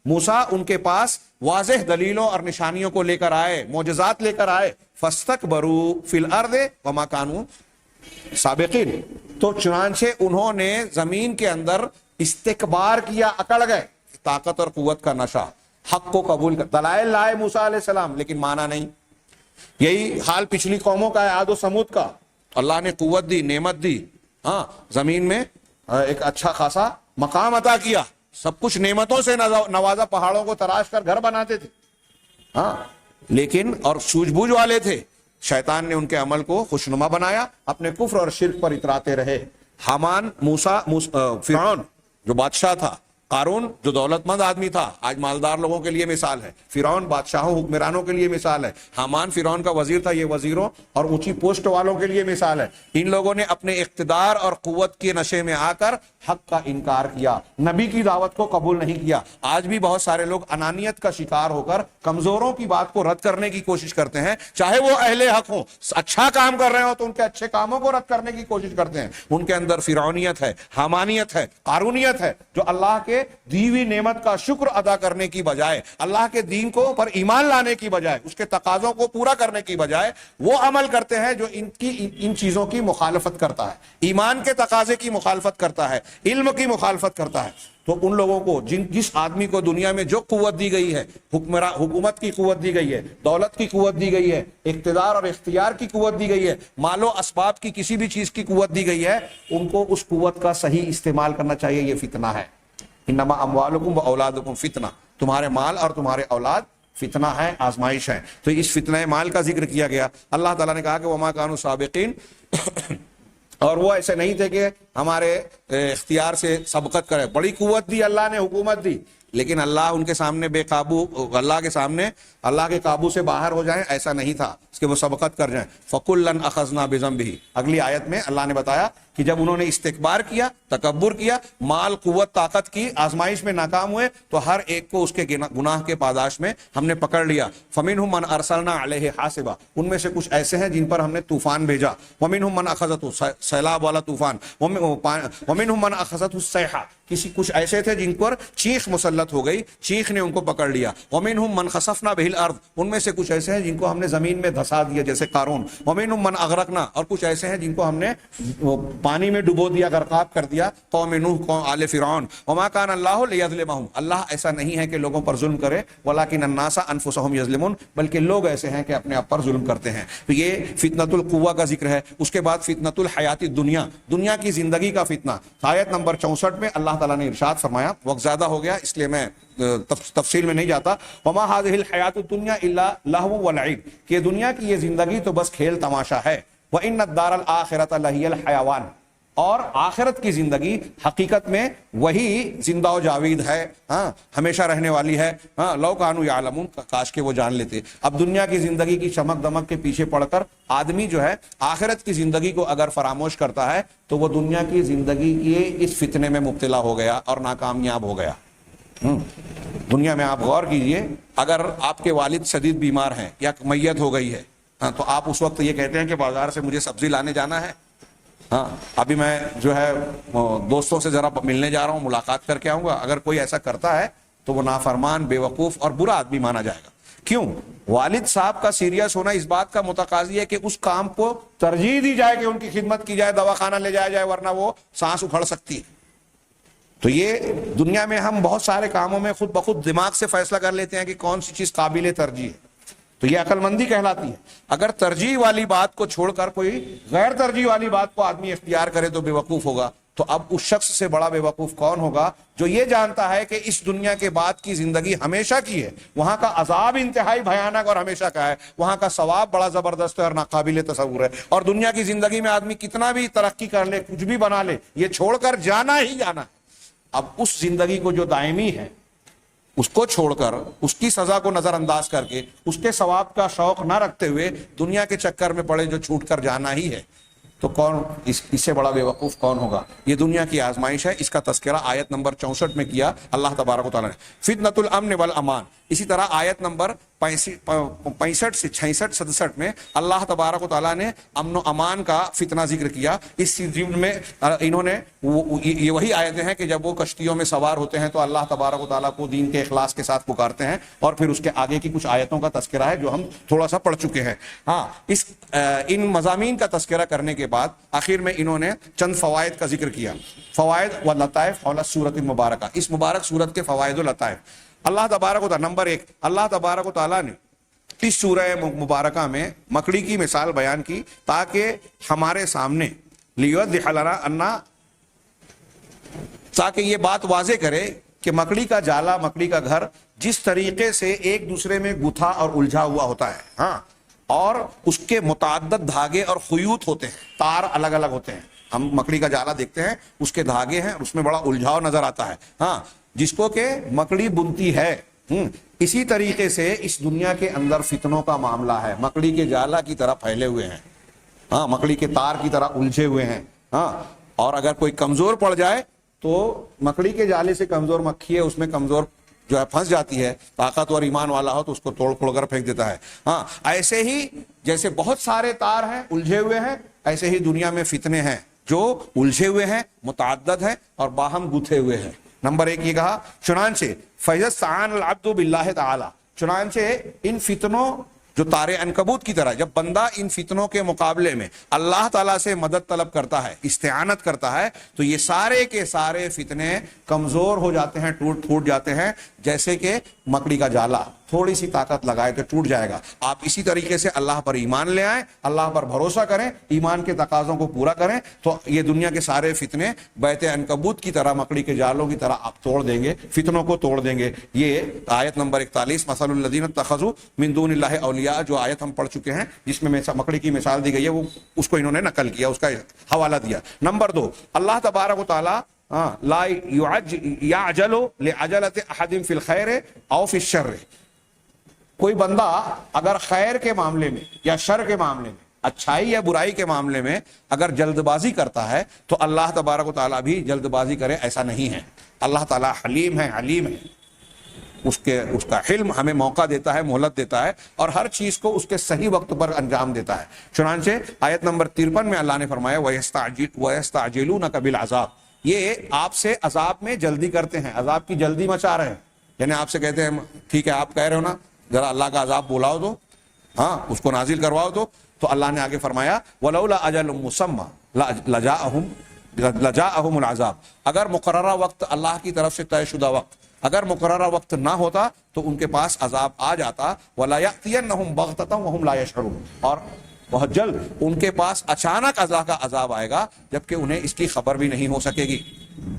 موسیٰ ان کے پاس واضح دلیلوں اور نشانیوں کو لے کر آئے, معجزات لے کر آئے. فَاسْتَكْبَرُوا فِي الْأَرْضِ وَمَا كَانُوا سَابِقِينَ, تو چنانچہ انہوں نے زمین کے اندر استکبار کیا, اکڑ گئے. طاقت اور قوت کا نشہ, حق کو قبول کر, دلائل لائے موسیٰ علیہ السلام لیکن مانا نہیں. یہی حال پچھلی قوموں کا ہے, عاد و سمود کا. اللہ نے قوت دی, نعمت دی, ہاں, زمین میں ایک اچھا خاصا مقام عطا کیا, سب کچھ نعمتوں سے نوازا, پہاڑوں کو تراش کر گھر بناتے تھے. ہاں, لیکن اور سوجھ بوجھ والے تھے. شیطان نے ان کے عمل کو خوشنما بنایا, اپنے کفر اور شرک پر اتراتے رہے. حامان, فرعون جو بادشاہ تھا, قارون جو دولت مند آدمی تھا, آج مالدار لوگوں کے لیے مثال ہے. فرعون بادشاہوں حکمرانوں کے لیے مثال ہے. حامان فرعون کا وزیر تھا, یہ وزیروں اور اونچی پوسٹ والوں کے لیے مثال ہے. ان لوگوں نے اپنے اقتدار اور قوت کے نشے میں آ کر حق کا انکار کیا, نبی کی دعوت کو قبول نہیں کیا. آج بھی بہت سارے لوگ انانیت کا شکار ہو کر کمزوروں کی بات کو رد کرنے کی کوشش کرتے ہیں, چاہے وہ اہل حق ہوں, اچھا کام کر رہے ہوں تو ان کے اچھے کاموں کو رد کرنے کی کوشش کرتے ہیں. ان کے اندر فرعونیت ہے, حامانیت ہے, قارونیت ہے, جو اللہ کے دی ہوئی نعمت کا شکر ادا کرنے کی بجائے, اللہ کے دین کو پر ایمان لانے کی بجائے, اس کے تقاضوں کو پورا کرنے کی بجائے وہ عمل کرتے ہیں جو ان چیزوں کی مخالفت کرتا ہے. ایمان کے تقاضے کی مخالفت کرتا ہے, علم کی مخالفت کرتا ہے. تو ان لوگوں کو جس آدمی کو دنیا میں جو قوت دی گئی ہے, حکومت کی قوت دی گئی ہے, دولت کی قوت دی گئی ہے, اقتدار اور اختیار کی قوت دی گئی ہے, مال و اسباب کی کسی بھی چیز کی قوت دی گئی ہے, ان کو اس قوت کا صحیح استعمال کرنا چاہیے. یہ فتنہ ہے. انما اموالکم و اولادکم فتنہ, تمہارے مال اور تمہارے اولاد فتنہ ہے, آزمائش ہے. تو اس فتنہ مال کا ذکر کیا گیا. اللہ تعالیٰ نے کہا کہ وما کانوا سابقین, اور وہ ایسے نہیں تھے کہ ہمارے اختیار سے سبقت کرے. بڑی قوت دی اللہ نے, حکومت دی, لیکن اللہ ان کے سامنے بے قابو, اللہ کے سامنے اللہ کے قابو سے باہر ہو جائیں, ایسا نہیں تھا اس کے وہ سبقت کر جائیں. فَكُلًّا أَخَذْنَا بِذَنبِهِ, اگلی آیت میں اللہ نے بتایا کہ جب انہوں نے استکبار کیا, تکبر کیا, مال قوت طاقت کی آزمائش میں ناکام ہوئے, تو ہر ایک کو اس کے گناہ کے پاداش میں ہم نے پکڑ لیا. فَمِنْهُمْ مَنْ أَرْسَلْنَا عَلَيْهِ حَاصِبًا, ان میں سے کچھ ایسے ہیں جن پر ہم نے طوفان بھیجا. وَمِنْهُمْ مَنْ أَخَذَتْهُ, سیلاب والا طوفان. وَمِنْهُمْ مَنْ أَخَذَتْهُ الصَّيْحَةُ, کچھ ایسے تھے جن پر چیخ مسلط ہو گئی, چیخ نے ان کو پکڑ لیا. وَمِنْهُمْ مَنْ خَسَفْنَا بِهِ الْأَرْضِ, ان میں سے کچھ ایسے ہیں جن کو ہم نے زمین میں دھسا دیا جیسے قارون. وَمِنْهُمْ مَنْ أَغْرَقْنَا, اور کچھ ایسے ہیں جن کو ہم نے پانی میں ڈبو دیا, غرقاب کر دیا, قوم نوح, قوم آل فرعون. وما کان اللہ لیظلمہم, اللہ ایسا نہیں ہے کہ لوگوں پر ظلم کرے, ولکن الناس انفسہم یظلمون, بلکہ لوگ ایسے ہیں کہ اپنے آپ پر ظلم کرتے ہیں. تو یہ فتنۃ القوہ کا ذکر ہے. اس کے بعد فتنۃ الحیات الدنیا, دنیا کی زندگی کا فتنہ. آیت نمبر 64 میں اللہ تعالیٰ نے ارشاد فرمایا, وقت زیادہ ہو گیا اس لیے میں تفصیل میں نہیں جاتا. وما هذه الحیات الدنیا الا لهو ولعب, کہ دنیا کی یہ زندگی تو بس کھیل تماشا ہے. وان الدار الاخرۃ لہی الحیوان, اور آخرت کی زندگی حقیقت میں وہی زندہ و جاوید ہے, ہاں, ہمیشہ رہنے والی ہے. ہاں, لو کانوا یعلمون, کاش کہ وہ جان لیتے. اب دنیا کی زندگی کی چمک دمک کے پیچھے پڑ کر آدمی جو ہے آخرت کی زندگی کو اگر فراموش کرتا ہے تو وہ دنیا کی زندگی کے اس فتنے میں مبتلا ہو گیا اور ناکامیاب ہو گیا. دنیا میں آپ غور کیجئے, اگر آپ کے والد شدید بیمار ہیں یا میت ہو گئی ہے, ہاں, تو آپ اس وقت یہ کہتے ہیں کہ بازار سے مجھے سبزی لانے جانا ہے, ہاں, ابھی میں جو ہے دوستوں سے ذرا ملنے جا رہا ہوں, ملاقات کر کے آؤں گا. اگر کوئی ایسا کرتا ہے تو وہ نافرمان, بے وقوف اور برا آدمی مانا جائے گا. کیوں؟ والد صاحب کا سیریس ہونا اس بات کا متقاضی ہے کہ اس کام کو ترجیح دی جائے کہ ان کی خدمت کی جائے, دواخانہ لے جایا جائے, ورنہ وہ سانس اکھڑ سکتی ہے. تو یہ دنیا میں ہم بہت سارے کاموں میں خود بخود دماغ سے فیصلہ کر لیتے ہیں کہ کون سی چیز قابل ترجیح ہے, تو یہ عقل مندی کہلاتی ہے. اگر ترجیح والی بات کو چھوڑ کر کوئی غیر ترجیح والی بات کو آدمی اختیار کرے تو بے وقوف ہوگا. تو اب اس شخص سے بڑا بے وقوف کون ہوگا جو یہ جانتا ہے کہ اس دنیا کے بعد کی زندگی ہمیشہ کی ہے, وہاں کا عذاب انتہائی بھیانک اور ہمیشہ کا ہے, وہاں کا ثواب بڑا زبردست ہے اور ناقابل تصور ہے. اور دنیا کی زندگی میں آدمی کتنا بھی ترقی کر لے, کچھ بھی بنا لے, یہ چھوڑ کر جانا ہی جانا ہے. اب اس زندگی کو جو دائمی ہے اس کو چھوڑ کر, اس کی سزا کو نظر انداز کر کے, اس کے ثواب کا شوق نہ رکھتے ہوئے دنیا کے چکر میں پڑے جو چھوٹ کر جانا ہی ہے, تو کون اس سے بڑا بے وقوف کون ہوگا. یہ دنیا کی آزمائش ہے. اس کا تذکرہ آیت نمبر 64 میں کیا اللہ تبارک و تعالیٰ نے. فتنۃ الامن والامان, اسی طرح آیت نمبر 65 سے 66 67 میں اللہ تبارک و تعالیٰ نے امن و امان کا فتنہ ذکر کیا. اس ضمن میں انہوں نے یہ وہی آیتیں ہیں کہ جب وہ کشتیوں میں سوار ہوتے ہیں تو اللہ تبارک و تعالیٰ کو دین کے اخلاص کے ساتھ پکارتے ہیں, اور پھر اس کے آگے کی کچھ آیتوں کا تذکرہ ہے جو ہم تھوڑا سا پڑھ چکے ہیں. ہاں, ان مضامین کا تذکرہ کرنے کے بعد آخر میں انہوں نے چند فوائد کا ذکر کیا. فوائد و لطائف حول السورۃ المبارکہ, اس مبارک سورت کے فوائد و لطائف. اللہ تبارک و تعالیٰ, نمبر 1, اللہ تبارک و تعالیٰ نے اس سورہ مبارکہ میں مکڑی کی مثال بیان کی تاکہ ہمارے سامنے لیوضح لنا انا, تاکہ یہ بات واضح کرے کہ مکڑی کا جالا, مکڑی کا گھر جس طریقے سے ایک دوسرے میں گتھا اور الجھا ہوا ہوتا ہے, ہاں, اور اس کے متعدد دھاگے اور خیوط ہوتے ہیں, تار الگ الگ ہوتے ہیں. ہم مکڑی کا جالا دیکھتے ہیں, اس کے دھاگے ہیں, اس میں بڑا الجھاؤ نظر آتا ہے, ہاں, جس کو کہ مکڑی بنتی ہے. اسی طریقے سے اس دنیا کے اندر فتنوں کا معاملہ ہے, مکڑی کے جالا کی طرح پھیلے ہوئے ہیں, ہاں, مکڑی کے تار کی طرح الجھے ہوئے ہیں, ہاں, اور اگر کوئی کمزور پڑ جائے تو مکڑی کے جالے سے کمزور مکھی ہے, اس میں کمزور جو ہے پھنس جاتی ہے, طاقتور ایمان والا ہو تو اس کو توڑ پھوڑ کر پھینک دیتا ہے. ہاں, ایسے ہی جیسے بہت سارے تار ہیں الجھے ہوئے ہیں, ایسے ہی دنیا میں فتنے ہیں جو الجھے ہوئے ہیں, متعدد ہیں اور باہم گتھے ہوئے ہیں. نمبر 1 یہ کہا, چنانچہ فَإِذَا العبد باللہ تعالی, چنانچہ ان فتنوں جو تار عنکبوت کی طرح, جب بندہ ان فتنوں کے مقابلے میں اللہ تعالیٰ سے مدد طلب کرتا ہے, استعانت کرتا ہے, تو یہ سارے کے سارے فتنے کمزور ہو جاتے ہیں, ٹوٹ پھوٹ جاتے ہیں, جیسے کہ مکڑی کا جالا تھوڑی سی طاقت لگائے تو ٹوٹ جائے گا. آپ اسی طریقے سے اللہ پر ایمان لے آئیں, اللہ پر بھروسہ کریں, ایمان کے تقاضوں کو پورا کریں, تو یہ دنیا کے سارے فتنے بیت عنکبوت کی طرح, مکڑی کے جالوں کی طرح آپ توڑ دیں گے, فتنوں کو توڑ دیں گے. یہ آیت نمبر 41 مثل الذین اتخذوا من دون اللہ اولیاء, جو آیت ہم پڑھ چکے ہیں جس میں مکڑی کی مثال دی گئی ہے, وہ اس کو انہوں نے نقل کیا, اس کا حوالہ دیا. نمبر 2, اللہ تبارک و تعالی لا یعجل لعجلۃ احد فی الخیر او فی الشر, کوئی بندہ اگر خیر کے معاملے میں یا شر کے معاملے میں, اچھائی یا برائی کے معاملے میں اگر جلد بازی کرتا ہے تو اللہ تبارک و تعالیٰ بھی جلد بازی کرے, ایسا نہیں ہے. اللہ تعالیٰ حلیم ہے, علیم ہے, اس کا حلم ہمیں موقع دیتا ہے, مہلت دیتا ہے, اور ہر چیز کو اس کے صحیح وقت پر انجام دیتا ہے. چنانچہ آیت نمبر 53 میں اللہ نے فرمایا وَيَسْتَعْجِلُونَكَ بِالْعَذَابِ, یہ آپ سے عذاب میں جلدی کرتے ہیں, عذاب کی جلدی مچا رہے ہیں. یعنی آپ سے کہتے ہیں ٹھیک ہے آپ کہہ رہے ہو نا, ذرا اللہ کا عذاب بلاؤ دو, ہاں, اس کو نازل کرواؤ دو. تو اللہ نے آگے فرمایا وَلَوْلَا أَجَلٌ مُّسَمًّى لَجَاءَهُمُ الْعَذَابُ, اگر مقررہ وقت, اللہ کی طرف سے طے شدہ وقت, اگر مقررہ وقت نہ ہوتا تو ان کے پاس عذاب آ جاتا. وَلَا يَأْتِيَنَّهُمْ بَغْتَةً وَهُمْ لَا يَشْعُرُونَ, اور بہت جلد ان کے پاس اچانک اللہ کا عذاب آئے گا جبکہ انہیں اس کی خبر بھی نہیں ہو سکے گی.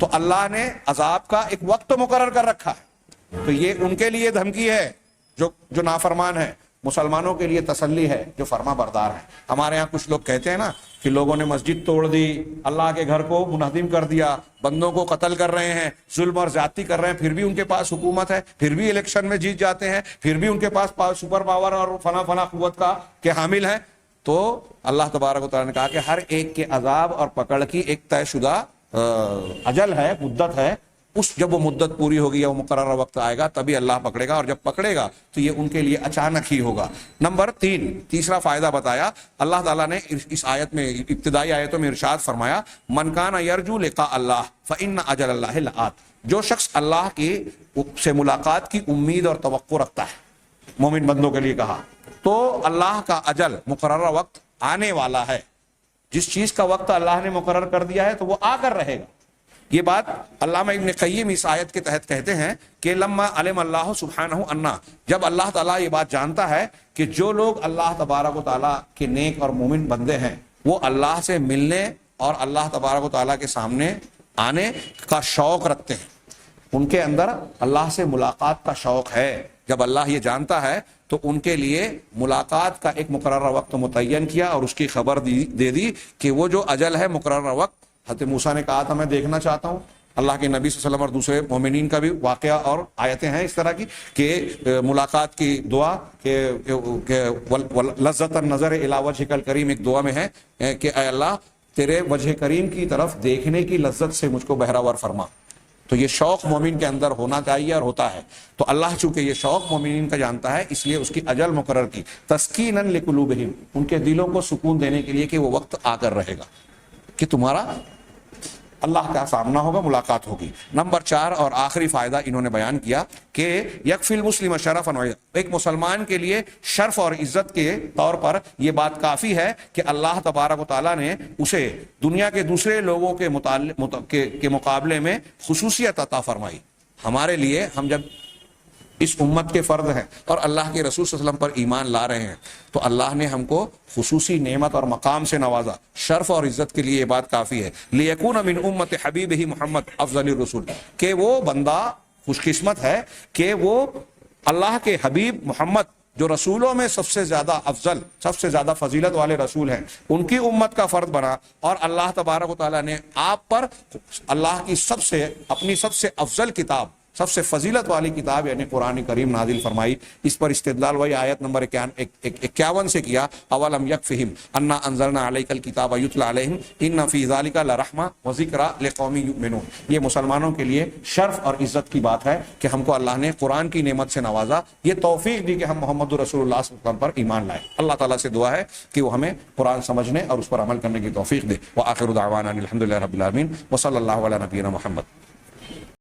تو اللہ نے عذاب کا ایک وقت مقرر کر رکھا ہے, تو یہ ان کے لیے دھمکی ہے جو نافرمان ہے, مسلمانوں کے لیے تسلی ہے جو فرما بردار ہے. ہمارے ہاں کچھ لوگ کہتے ہیں نا کہ لوگوں نے مسجد توڑ دی, اللہ کے گھر کو منہدم کر دیا, بندوں کو قتل کر رہے ہیں, ظلم اور زیادتی کر رہے ہیں, پھر بھی ان کے پاس حکومت ہے, پھر بھی الیکشن میں جیت جاتے ہیں, پھر بھی ان کے پاس سپر پاور اور فنا قوت کا کے حامل ہیں. تو اللہ تبارک و تعالیٰ نے کہا کہ ہر ایک کے عذاب اور پکڑ کی ایک طے شدہ اجل ہے, مدت ہے, جب وہ مدت پوری ہوگی یا وہ مقررہ وقت آئے گا تبھی اللہ پکڑے گا, اور جب پکڑے گا تو یہ ان کے لیے اچانک ہی ہوگا. نمبر 3, تیسرا فائدہ بتایا اللہ تعالیٰ نے اس آیت میں, ابتدائی آیتوں میں ارشاد فرمایا من کان یرجو لقاء اللہ فإن اجل اللہ لآت, جو شخص اللہ کی سے ملاقات کی امید اور توقع رکھتا ہے, مومن بندوں کے لیے کہا, تو اللہ کا اجل, مقررہ وقت آنے والا ہے. جس چیز کا وقت اللہ نے مقرر کر دیا ہے تو وہ آ کر رہے گا. یہ بات علامہ ابن قیم اس آیت کے تحت کہتے ہیں کہ لما علم اللہ سبحانہ انا, جب اللہ تعالیٰ یہ بات جانتا ہے کہ جو لوگ اللہ تبارک و تعالیٰ کے نیک اور مومن بندے ہیں وہ اللہ سے ملنے اور اللہ تبارک و تعالیٰ کے سامنے آنے کا شوق رکھتے ہیں, ان کے اندر اللہ سے ملاقات کا شوق ہے. جب اللہ یہ جانتا ہے تو ان کے لیے ملاقات کا ایک مقررہ وقت متعین کیا اور اس کی خبر دے دی کہ وہ جو اجل ہے, مقررہ وقت. حضرت موسیٰ نے کہا تھا میں دیکھنا چاہتا ہوں, اللہ کے نبی صلی اللہ علیہ وسلم اور دوسرے مومنین کا بھی واقعہ اور آیتیں ہیں اس طرح کی کہ ملاقات کی دعا کہ لذت النظر الی وجہک الکریم, ایک دعا میں ہے کہ اے اللہ تیرے وجہ کریم کی طرف دیکھنے کی لذت سے مجھ کو بہراور فرما. تو یہ شوق مومن کے اندر ہونا چاہیے اور ہوتا ہے. تو اللہ چونکہ یہ شوق مومنین کا جانتا ہے اس لیے اس کی اجل مقرر کی تسکیناً لقلوبہم، ان کے دلوں کو سکون دینے کے لیے کہ وہ وقت آ کر رہے گا کہ تمہارا اللہ کا سامنا ہوگا، ملاقات ہوگی. نمبر 4 اور آخری فائدہ انہوں نے بیان کیا کہ یکفی المسلم شرفا، ایک مسلمان کے لیے شرف اور عزت کے طور پر یہ بات کافی ہے کہ اللہ تبارک و تعالیٰ نے اسے دنیا کے دوسرے لوگوں کے مقابلے میں خصوصیت عطا فرمائی. ہمارے لیے ہم جب اس امت کے فرد ہیں اور اللہ کے رسول صلی اللہ علیہ وسلم پر ایمان لا رہے ہیں تو اللہ نے ہم کو خصوصی نعمت اور مقام سے نوازا. شرف اور عزت کے لیے یہ بات کافی ہے. لیکون من امت حبیبہ محمد افضل الرسول، کہ وہ بندہ خوش قسمت ہے کہ وہ اللہ کے حبیب محمد جو رسولوں میں سب سے زیادہ افضل، سب سے زیادہ فضیلت والے رسول ہیں، ان کی امت کا فرد بنا. اور اللہ تبارک و تعالیٰ نے آپ پر اللہ کی اپنی سب سے افضل کتاب، سب سے فضیلت والی کتاب یعنی قرآن کریم نازل فرمائی. اس پر استدلال وہی آیت نمبر 51 سے کیا، اولم یکفہم انا انزلنا علیک الکتاب یتلی علیہم ان فی ذلک لرحمۃ وذکری لقوم یؤمنون. یہ مسلمانوں کے لیے شرف اور عزت کی بات ہے کہ ہم کو اللہ نے قرآن کی نعمت سے نوازا، یہ توفیق دی کہ ہم محمد رسول اللہ صلی اللہ علیہ وسلم پر ایمان لائے. اللہ تعالیٰ سے دعا ہے کہ وہ ہمیں قرآن سمجھنے اور اس پر عمل کرنے کی توفیق دے. وآخر دعوانا الحمد للہ رب العالمین وصلی اللہ علی نبینا محمد.